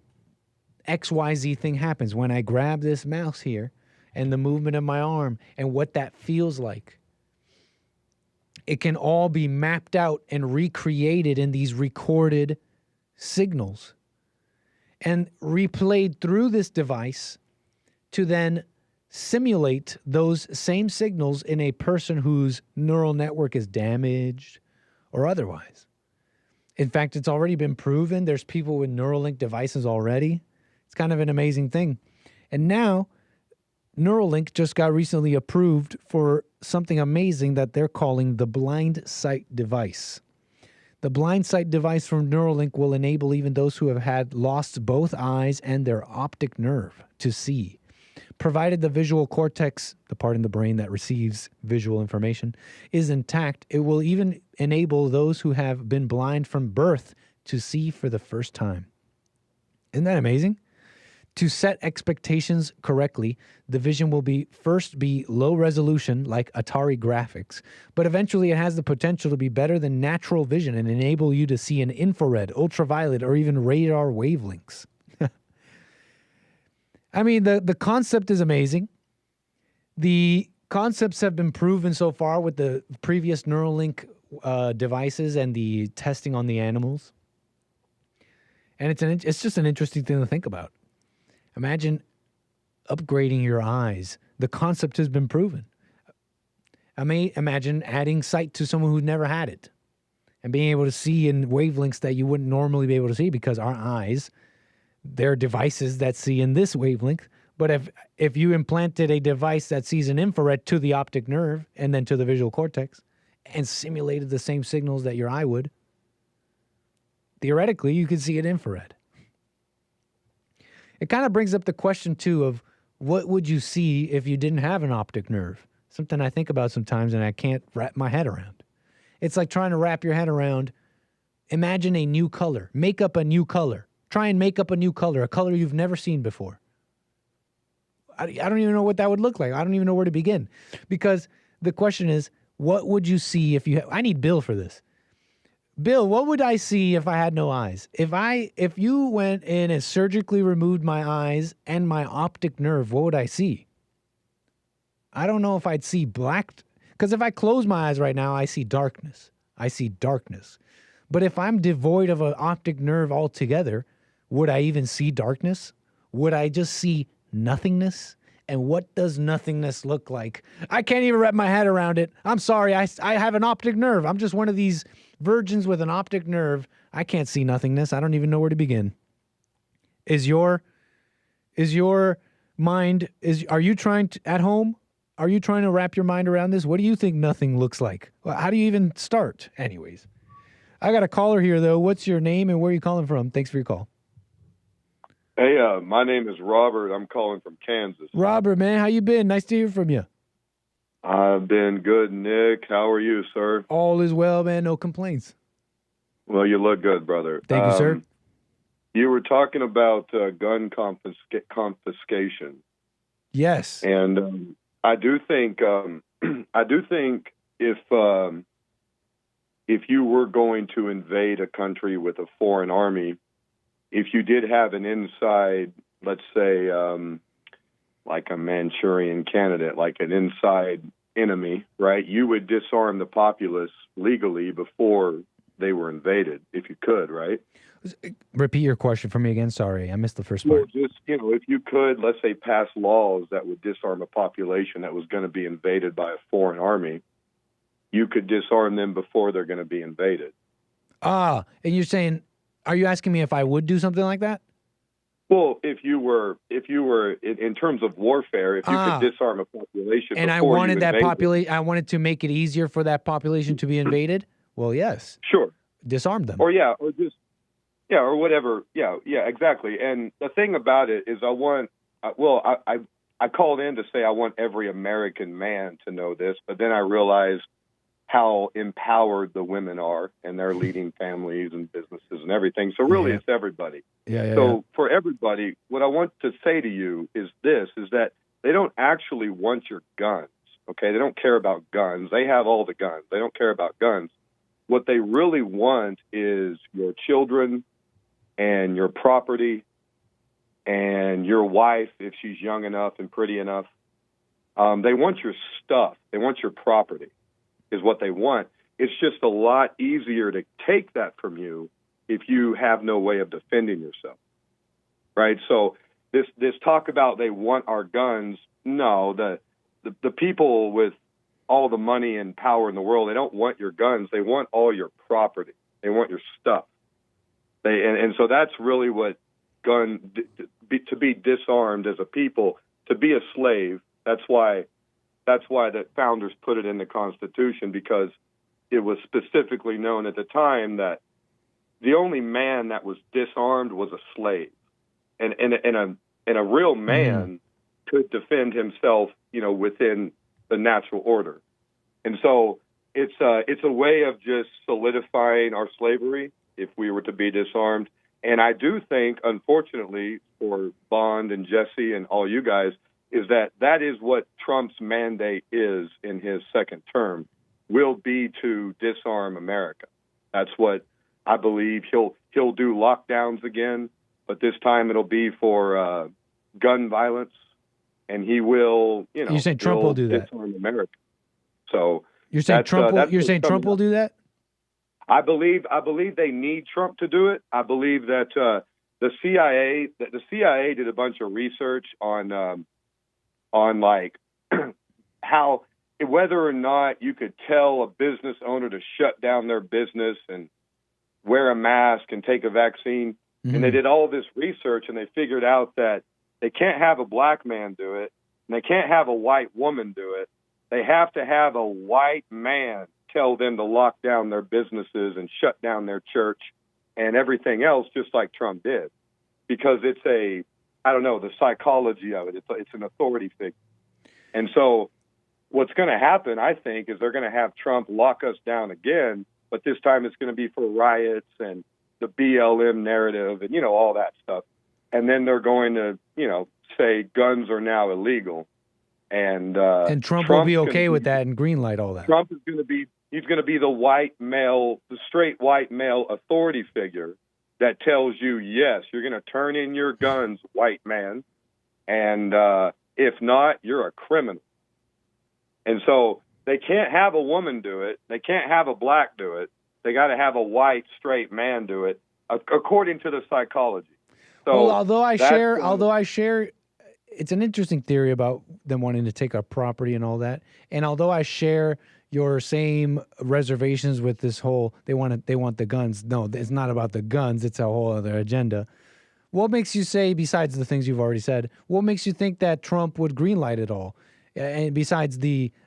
XYZ thing happens, when I grab this mouse here and the movement of my arm and what that feels like. It can all be mapped out and recreated in these recorded signals and replayed through this device to then simulate those same signals in a person whose neural network is damaged or otherwise. In fact, it's already been proven. There's people with Neuralink devices already. It's kind of an amazing thing. And now Neuralink just got recently approved for something amazing that they're calling the blind sight device. The blind sight device from Neuralink will enable even those who have had lost both eyes and their optic nerve to see. Provided the visual cortex, the part in the brain that receives visual information, is intact, it will even enable those who have been blind from birth to see for the first time. Isn't that amazing? To set expectations correctly, the vision will first be low resolution like Atari graphics, but eventually it has the potential to be better than natural vision and enable you to see in infrared, ultraviolet, or even radar wavelengths. I mean, the concept is amazing. The concepts have been proven so far with the previous Neuralink devices and the testing on the animals. And it's just an interesting thing to think about. Imagine upgrading your eyes. The concept has been proven. Imagine adding sight to someone who's never had it and being able to see in wavelengths that you wouldn't normally be able to see because our eyes, they're devices that see in this wavelength, But if you implanted a device that sees an infrared to the optic nerve and then to the visual cortex and simulated the same signals that your eye would, theoretically, you could see it infrared. It kind of brings up the question, too, of what would you see if you didn't have an optic nerve? Something I think about sometimes and I can't wrap my head around. It's like trying to wrap your head around, imagine a new color, make up a new color. Try and make up a new color, a color you've never seen before. I don't even know what that would look like. I don't even know where to begin. Because the question is, what would you see if you I need Bill for this. Bill, what would I see if I had no eyes? If you went in and surgically removed my eyes and my optic nerve, what would I see? I don't know if I'd see black, because if I close my eyes right now, I see darkness. I see darkness. But if I'm devoid of an optic nerve altogether, would I even see darkness? Would I just see nothingness? And what does nothingness look like? I can't even wrap my head around it. I'm sorry, I have an optic nerve. I'm just one of these virgins with an optic nerve. I can't see nothingness. I don't even know where to begin. Is your mind, are you trying to, at home, are you trying to wrap your mind around this? What do you think nothing looks like? Well, how do you even start? Anyways, I got a caller here, though. What's your name and where are you calling from? Thanks for your call. Hey, my name is Robert. I'm calling from Kansas. Robert, man, how you been? Nice to hear from you. I've been good, Nick. How are you, sir? All is well, man. No complaints. Well, you look good, brother. Thank you, sir. You were talking about gun confiscation. Yes. And I do think if you were going to invade a country with a foreign army, if you did have an inside, let's say, like a Manchurian candidate, like an inside enemy, right, you would disarm the populace legally before they were invaded, if you could, right? Repeat your question for me again. Sorry, I missed the first part. Well, just, if you could, let's say, pass laws that would disarm a population that was going to be invaded by a foreign army, you could disarm them before they're going to be invaded. And you're saying, are you asking me if I would do something like that? Well, if you were in terms of warfare, if you could disarm a population, and I wanted that population, I wanted to make it easier for that population to be invaded. Well, yes, sure, disarm them, or whatever, exactly. And the thing about it is, I called in to say I want every American man to know this, but then I realized how empowered the women are, and they're leading families and businesses and everything. So really, it's everybody. For everybody, what I want to say to you is this, is that they don't actually want your guns, okay? They don't care about guns. They have all the guns. They don't care about guns. What they really want is your children and your property and your wife, if she's young enough and pretty enough. They want your stuff. They want your property. Is what they want. It's just a lot easier to take that from you if you have no way of defending yourself, right? So this talk about they want our guns, no, the people with all the money and power in the world, they don't want your guns. They want all your property. They want your stuff. And so that's really what to be disarmed as a people, to be a slave. That's why the founders put it in the Constitution, because it was specifically known at the time that the only man that was disarmed was a slave, and a real man could defend himself, within the natural order. And so it's a way of just solidifying our slavery if we were to be disarmed. And I do think, unfortunately, for Bond and Jesse and all you guys, is that is what Trump's mandate is in his second term, will be to disarm America. That's what I believe. He'll do lockdowns again, but this time it'll be for gun violence, and he will, You're saying Trump will do that? Disarm America. So you're saying Trump will do that? I believe they need Trump to do it. I believe that the CIA did a bunch of research on like how, whether or not you could tell a business owner to shut down their business and wear a mask and take a vaccine. Mm-hmm. And they did all this research, and they figured out that they can't have a black man do it, and they can't have a white woman do it. They have to have a white man tell them to lock down their businesses and shut down their church and everything else, just like Trump did. Because it's I don't know, the psychology of it. It's an authority figure. And so what's going to happen, I think, is they're going to have Trump lock us down again, but this time it's going to be for riots and the BLM narrative and, all that stuff. And then they're going to, say guns are now illegal. And Trump will be okay with that and greenlight all that. Trump is going to be, he's going to be the straight white male authority figure that tells you, yes, you're going to turn in your guns, white man. And if not, you're a criminal. And so they can't have a woman do it. They can't have a black do it. They got to have a white, straight man do it, according to the psychology. So well, although I share, it's an interesting theory about them wanting to take our property and all that. And although I share your same reservations with this whole, they want the guns. No, it's not about the guns. It's a whole other agenda. What makes you say, besides the things you've already said, what makes you think that Trump would greenlight it all? And besides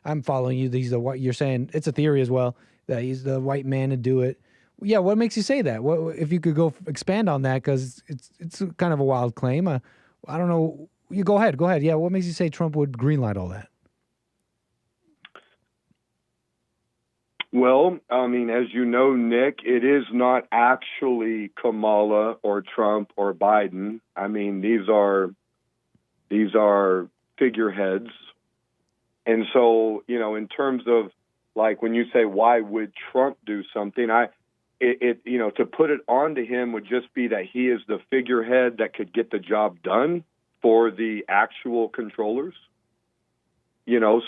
I'm following you. What you're saying, it's a theory as well that he's the white man to do it. Yeah, what makes you say that? What if you could expand on that, because it's kind of a wild claim. I don't know. You go ahead. Yeah, what makes you say Trump would greenlight all that? Well, I mean, as you know, Nick, it is not actually Kamala or Trump or Biden. I mean, these are figureheads. And so, in terms of like when you say why would Trump do something, to put it onto him would just be that he is the figurehead that could get the job done for the actual controllers.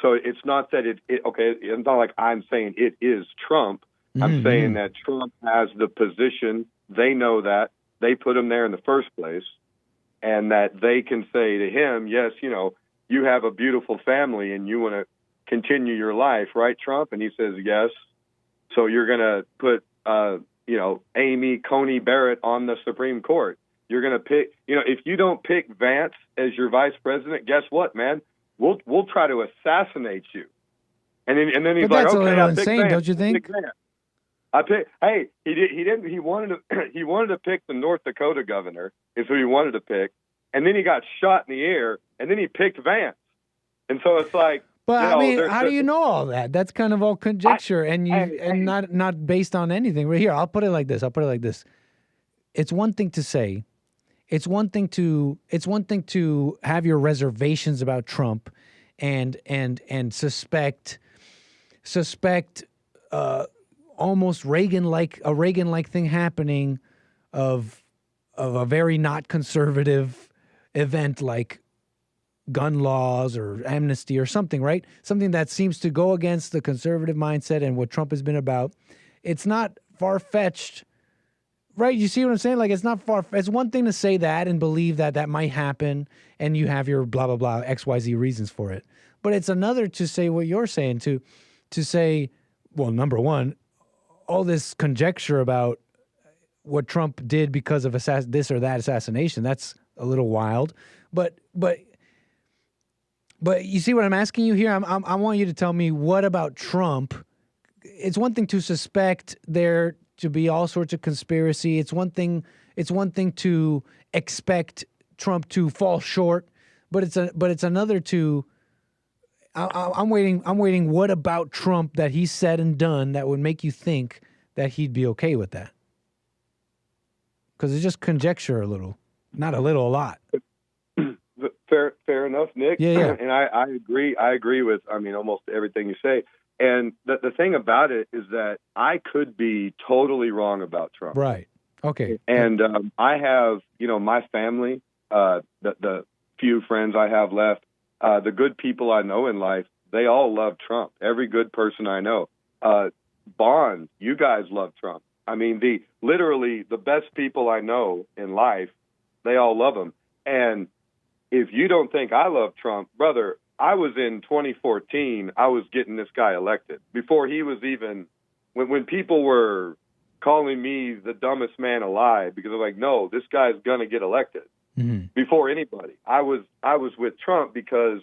So it's not that it's not like I'm saying it is Trump. I'm saying that Trump has the position. They know that. They put him there in the first place, and that they can say to him, yes, you have a beautiful family and you want to continue your life, right, Trump? And he says, yes. So you're going to put, Amy Coney Barrett on the Supreme Court. You're going to pick, if you don't pick Vance as your vice president, guess what, man? We'll try to assassinate you. And then he's like, okay, I picked Vance. Don't you think? He wanted to pick the North Dakota governor is who he wanted to pick. And then he got shot in the air, and then he picked Vance. And so it's like, but I mean, how do you know all that? That's kind of all conjecture and not based on anything. Right here, I'll put it like this. It's one thing to say, it's one thing to have your reservations about Trump and suspect almost Reagan-like thing happening of a very not conservative event like gun laws or amnesty or something, right? Something that seems to go against the conservative mindset and what Trump has been about. It's not far-fetched, right? You see what I'm saying? Like, it's not far. It's one thing to say that and believe that might happen and you have your blah, blah, blah, XYZ reasons for it. But it's another to say what you're saying, to say, well, number one, all this conjecture about what Trump did because of this or that assassination, that's a little wild. But you see what I'm asking you here? I want you to tell me, what about Trump? It's one thing to suspect there to be all sorts of conspiracy. It's one thing to expect Trump to fall short, but it's another to I'm waiting. What about Trump that he said and done that would make you think that he'd be okay with that? Because it's just conjecture a little, not a little, a lot. Fair enough, Nick. Yeah. And I agree. I agree with, almost everything you say. And the thing about it is that I could be totally wrong about Trump. Right. Okay. And I have, my family, the few friends I have left, the good people I know in life, they all love Trump. Every good person I know. Bond, you guys love Trump. Literally the best people I know in life, they all love him. And if you don't think I love Trump, brother, I was in 2014, I was getting this guy elected. Before he was even, when people were calling me the dumbest man alive, because they're like, no, this guy's going to get elected. before anybody. I was with Trump because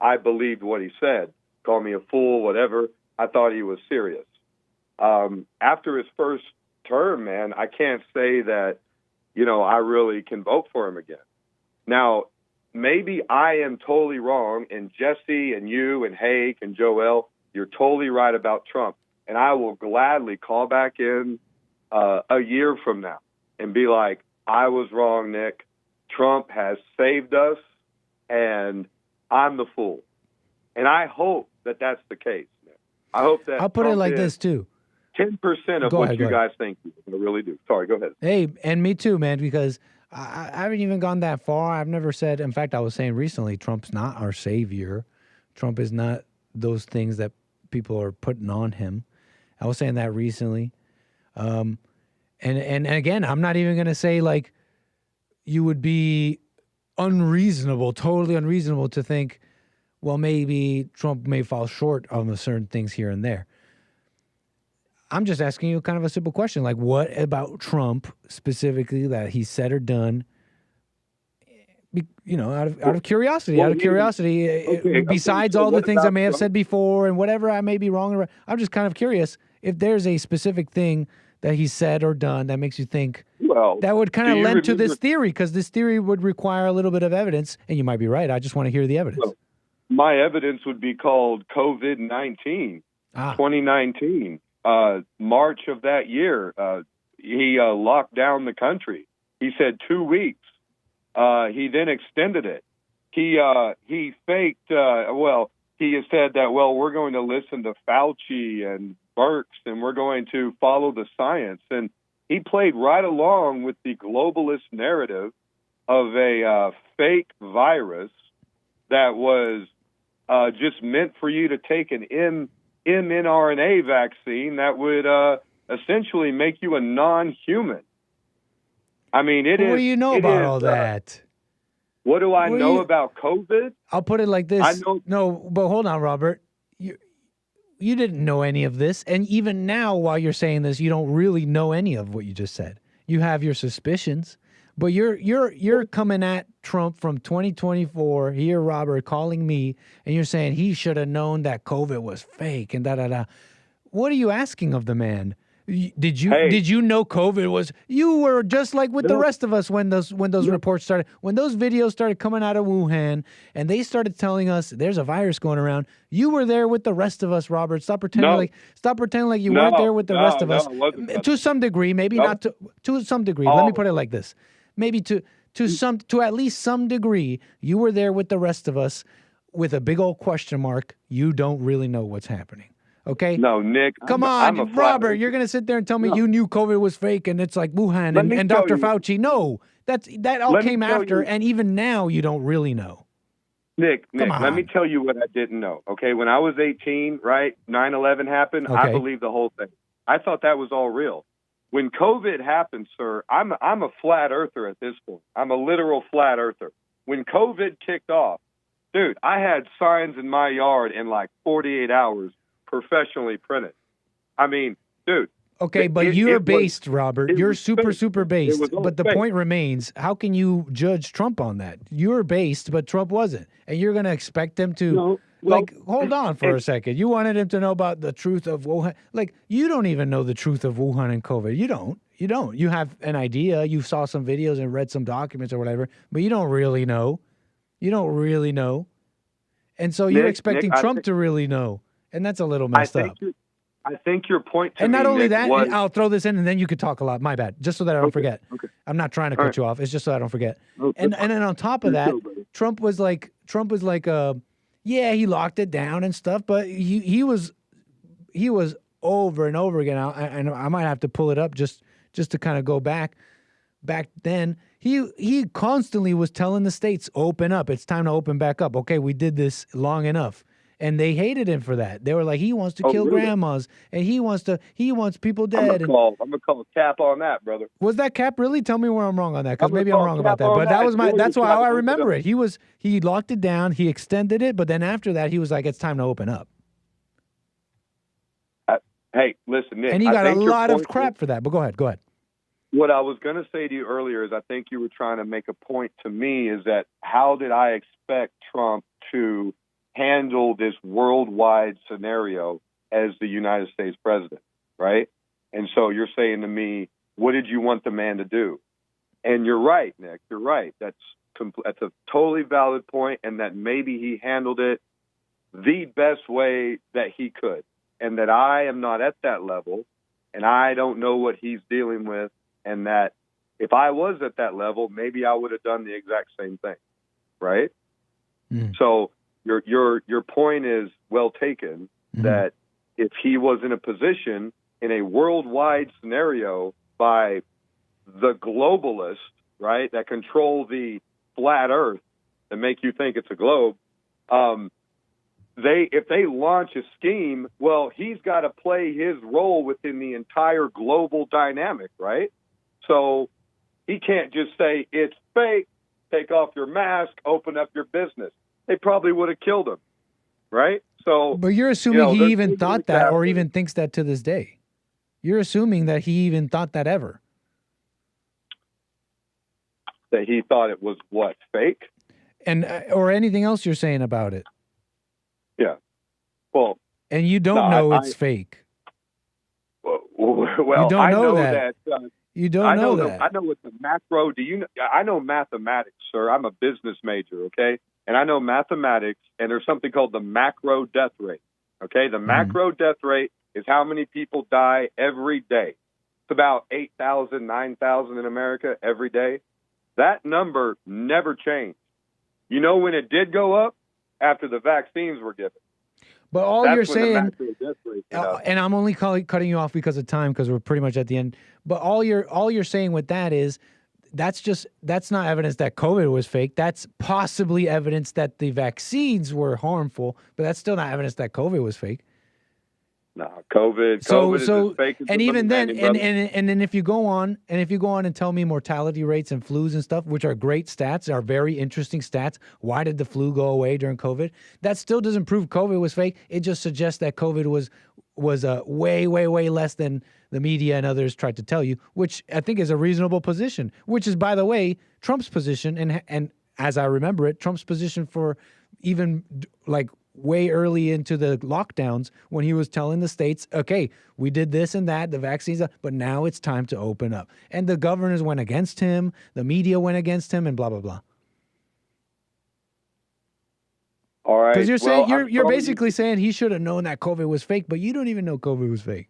I believed what he said. Call me a fool, whatever. I thought he was serious. After his first term, man, I can't say that, I really can vote for him again. Now, maybe I am totally wrong, and Jesse and you and Hake and Joel, you're totally right about Trump. And I will gladly call back in a year from now and be like, I was wrong, Nick. Trump has saved us, and I'm the fool. And I hope that that's the case, Nick. I hope that I'll put Trump it like is this, too. 10% of what you guys think he is. I really do. Sorry, go ahead. Hey, and me too, man, because I haven't even gone that far. I've never said, in fact, I was saying recently, Trump's not our savior. Trump is not those things that people are putting on him. I was saying that recently. And again, I'm not even going to say like you would be unreasonable, totally unreasonable to think, well, maybe Trump may fall short of certain things here and there. I'm just asking you kind of a simple question. Like, what about Trump specifically that he said or done, out of curiosity, besides all the things I may have said before and whatever I may be wrong or I'm just kind of curious if there's a specific thing that he said or done that makes you think that would kind of lend to this theory, because this theory would require a little bit of evidence, and you might be right. I just want to hear the evidence. Well, my evidence would be called COVID-19, 2019. March of that year, he locked down the country. He said 2 weeks. He then extended it. He faked, he has said that, we're going to listen to Fauci and Birx and we're going to follow the science. And he played right along with the globalist narrative of a fake virus that was just meant for you to take an mRNA vaccine that would essentially make you a non-human. I mean, it is. What do you know about all that? What do I know about COVID? I'll put it like this. No, but hold on, Robert. You didn't know any of this, and even now, while you're saying this, you don't really know any of what you just said. You have your suspicions, but you're coming at Trump from 2024. Here, Robert, calling me, and you're saying he should have known that COVID was fake and da-da-da. What are you asking of the man? Did you know COVID was? You were just like with the rest of us when those reports started, when those videos started coming out of Wuhan, and they started telling us there's a virus going around. You were there with the rest of us, Robert. Stop pretending like you weren't there with the rest of us. To some degree, maybe not to some degree. Let me put it like this: maybe to at least some degree, you were there with the rest of us with a big old question mark. You don't really know what's happening. Okay. No, Nick. Come on, Robert. You're going to sit there and tell me you knew COVID was fake and it's like Wuhan and Dr. Fauci. No, that all came after, and even now you don't really know. Nick, let me tell you what I didn't know. Okay, when I was 18, right, 9/11 happened. Okay. I believed the whole thing. I thought that was all real. When COVID happened, sir, I'm a flat earther at this point. I'm a literal flat earther. When COVID kicked off, dude, I had signs in my yard in like 48 hours. Professionally printed. I mean, dude. Okay, but you're based, Robert. You're super based. But the point remains, how can you judge Trump on that? You're based, but Trump wasn't. And you're going to expect him to, hold on for a second. You wanted him to know about the truth of Wuhan. Like, you don't even know the truth of Wuhan and COVID. You don't. You have an idea. You saw some videos and read some documents or whatever, but you don't really know. You don't really know. And so you're expecting Trump to really know. And that's a little messed up. I think your point to and me, not only Nick, that, was... I'll throw this in and then you could talk a lot. My bad. Just so that I don't forget. Okay. I'm not trying to cut you off. It's just so I don't forget. And then on top of that, Trump was like, yeah, he locked it down and stuff, but he was over and over again. And I might have to pull it up just to kind of go back then. He constantly was telling the states, open up. It's time to open back up. Okay, we did this long enough. And they hated him for that. They were like, he wants to kill grandmas, and he wants people dead. I'm gonna call a cap on that, brother. Was that cap really? Tell me where I'm wrong on that, because maybe I'm wrong about that. But that's how I remember it. He locked it down, he extended it, but then after that, he was like, it's time to open up. Hey, listen, Nick. And he got a lot of crap for that. But go ahead. What I was going to say to you earlier is I think you were trying to make a point to me is that how did I expect Trump to handle this worldwide scenario as the United States president, right? And so you're saying to me, what did you want the man to do? And you're right, Nick. You're right. That's a totally valid point, and that maybe he handled it the best way that he could, and that I am not at that level, and I don't know what he's dealing with, and that if I was at that level, maybe I would have done the exact same thing, right? So your point is well taken, that if he was in a position in a worldwide scenario by the globalists, right, that control the flat earth and make you think it's a globe, if they launch a scheme, well, he's got to play his role within the entire global dynamic, right? So he can't just say, it's fake, take off your mask, open up your business. They probably would have killed him, right? So, but you're assuming he even thought that or even thinks that to this day. You're assuming that he even thought that ever. That he thought it was what, fake? And or anything else you're saying about it. Yeah. Well, and you don't know it's fake. Well, you don't know that. You don't know that. I know what the macro. Do you know? I know mathematics, sir. I'm a business major, okay, and I know mathematics. And there's something called the macro death rate. Okay, the macro death rate is how many people die every day. It's about 8,000, 9,000 in America every day. That number never changed. You know when it did go up? After the vaccines were given. But all you're saying, and I'm only cutting you off because of time, because we're pretty much at the end. But all you're saying with that is that's not evidence that COVID was fake. That's possibly evidence that the vaccines were harmful, but that's still not evidence that COVID was fake. No, COVID is as fake as and even then, and then if you go on and tell me mortality rates and flus and stuff, which are great stats, are very interesting stats. Why did the flu go away during COVID? That still doesn't prove COVID was fake. It just suggests that COVID was way, way, way less than the media and others tried to tell you, which I think is a reasonable position, which is, by the way, Trump's position. And as I remember it, Trump's position for even like way early into the lockdowns when he was telling the states, okay, we did this and that, the vaccines, but now it's time to open up. And the governors went against him, the media went against him, and blah, blah, blah. All right. Because you're saying you're basically saying he should have known that COVID was fake, but you don't even know COVID was fake.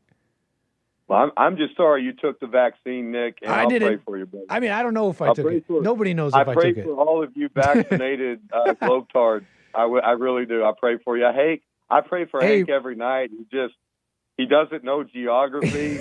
Well, I'm just sorry you took the vaccine, Nick, and I'll pray for you, brother. I mean, I don't know if I took it. Nobody knows if I took it. I pray for all of you vaccinated globetards. I really do. I pray for you. I pray for Hank every night. He doesn't know geography.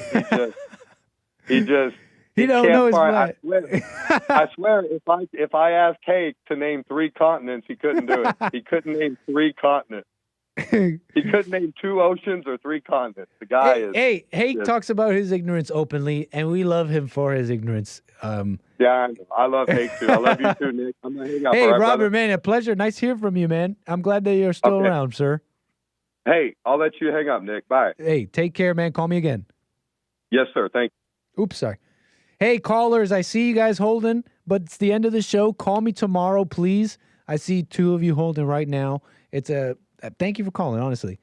He don't know his I swear, if I asked Hank to name 3 continents, he couldn't do it. He couldn't name 3 continents. He couldn't name 2 oceans or 3 continents. The guy is. Hey, Hank talks about his ignorance openly, and we love him for his ignorance. Yeah, I love Hank too. I love you too, Nick. I'm gonna hang out. Hey, all right, Robert, brother? Man, a pleasure. Nice hearing from you, man. I'm glad that you're still around, sir. Hey, I'll let you hang up, Nick. Bye. Hey, take care, man. Call me again. Yes, sir. Thank you. Oops, sorry. Hey, callers, I see you guys holding, but it's the end of the show. Call me tomorrow, please. I see 2 of you holding right now. Thank you for calling, honestly.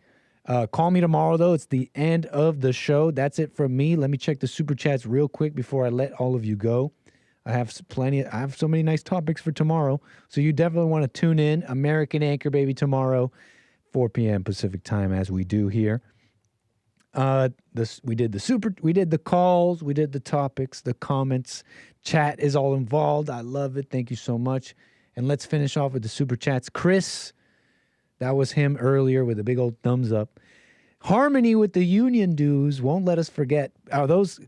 Call me tomorrow, though. It's the end of the show. That's it from me. Let me check the super chats real quick before I let all of you go. I have so many nice topics for tomorrow. So you definitely want to tune in. American Anchor Baby tomorrow, 4 p.m. Pacific time, as we do here. We did the calls, we did the topics, the comments. Chat is all involved. I love it. Thank you so much. And let's finish off with the super chats. Chris, that was him earlier with a big old thumbs up. Harmony with the union dues won't let us forget.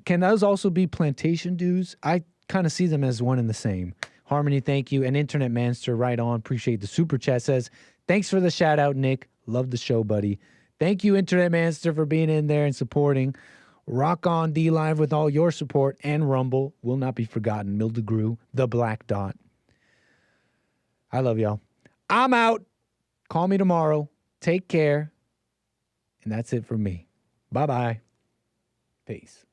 Can those also be plantation dues? I kind of see them as one and the same. Harmony, thank you. And Internet Manster, right on. Appreciate the super chat. Says, thanks for the shout out, Nick. Love the show, buddy. Thank you, Internet Manster, for being in there and supporting. Rock on D Live with all your support, and Rumble will not be forgotten. Mildegrew, the Black Dot. I love y'all. I'm out. Call me tomorrow. Take care. And that's it from me. Bye-bye. Peace.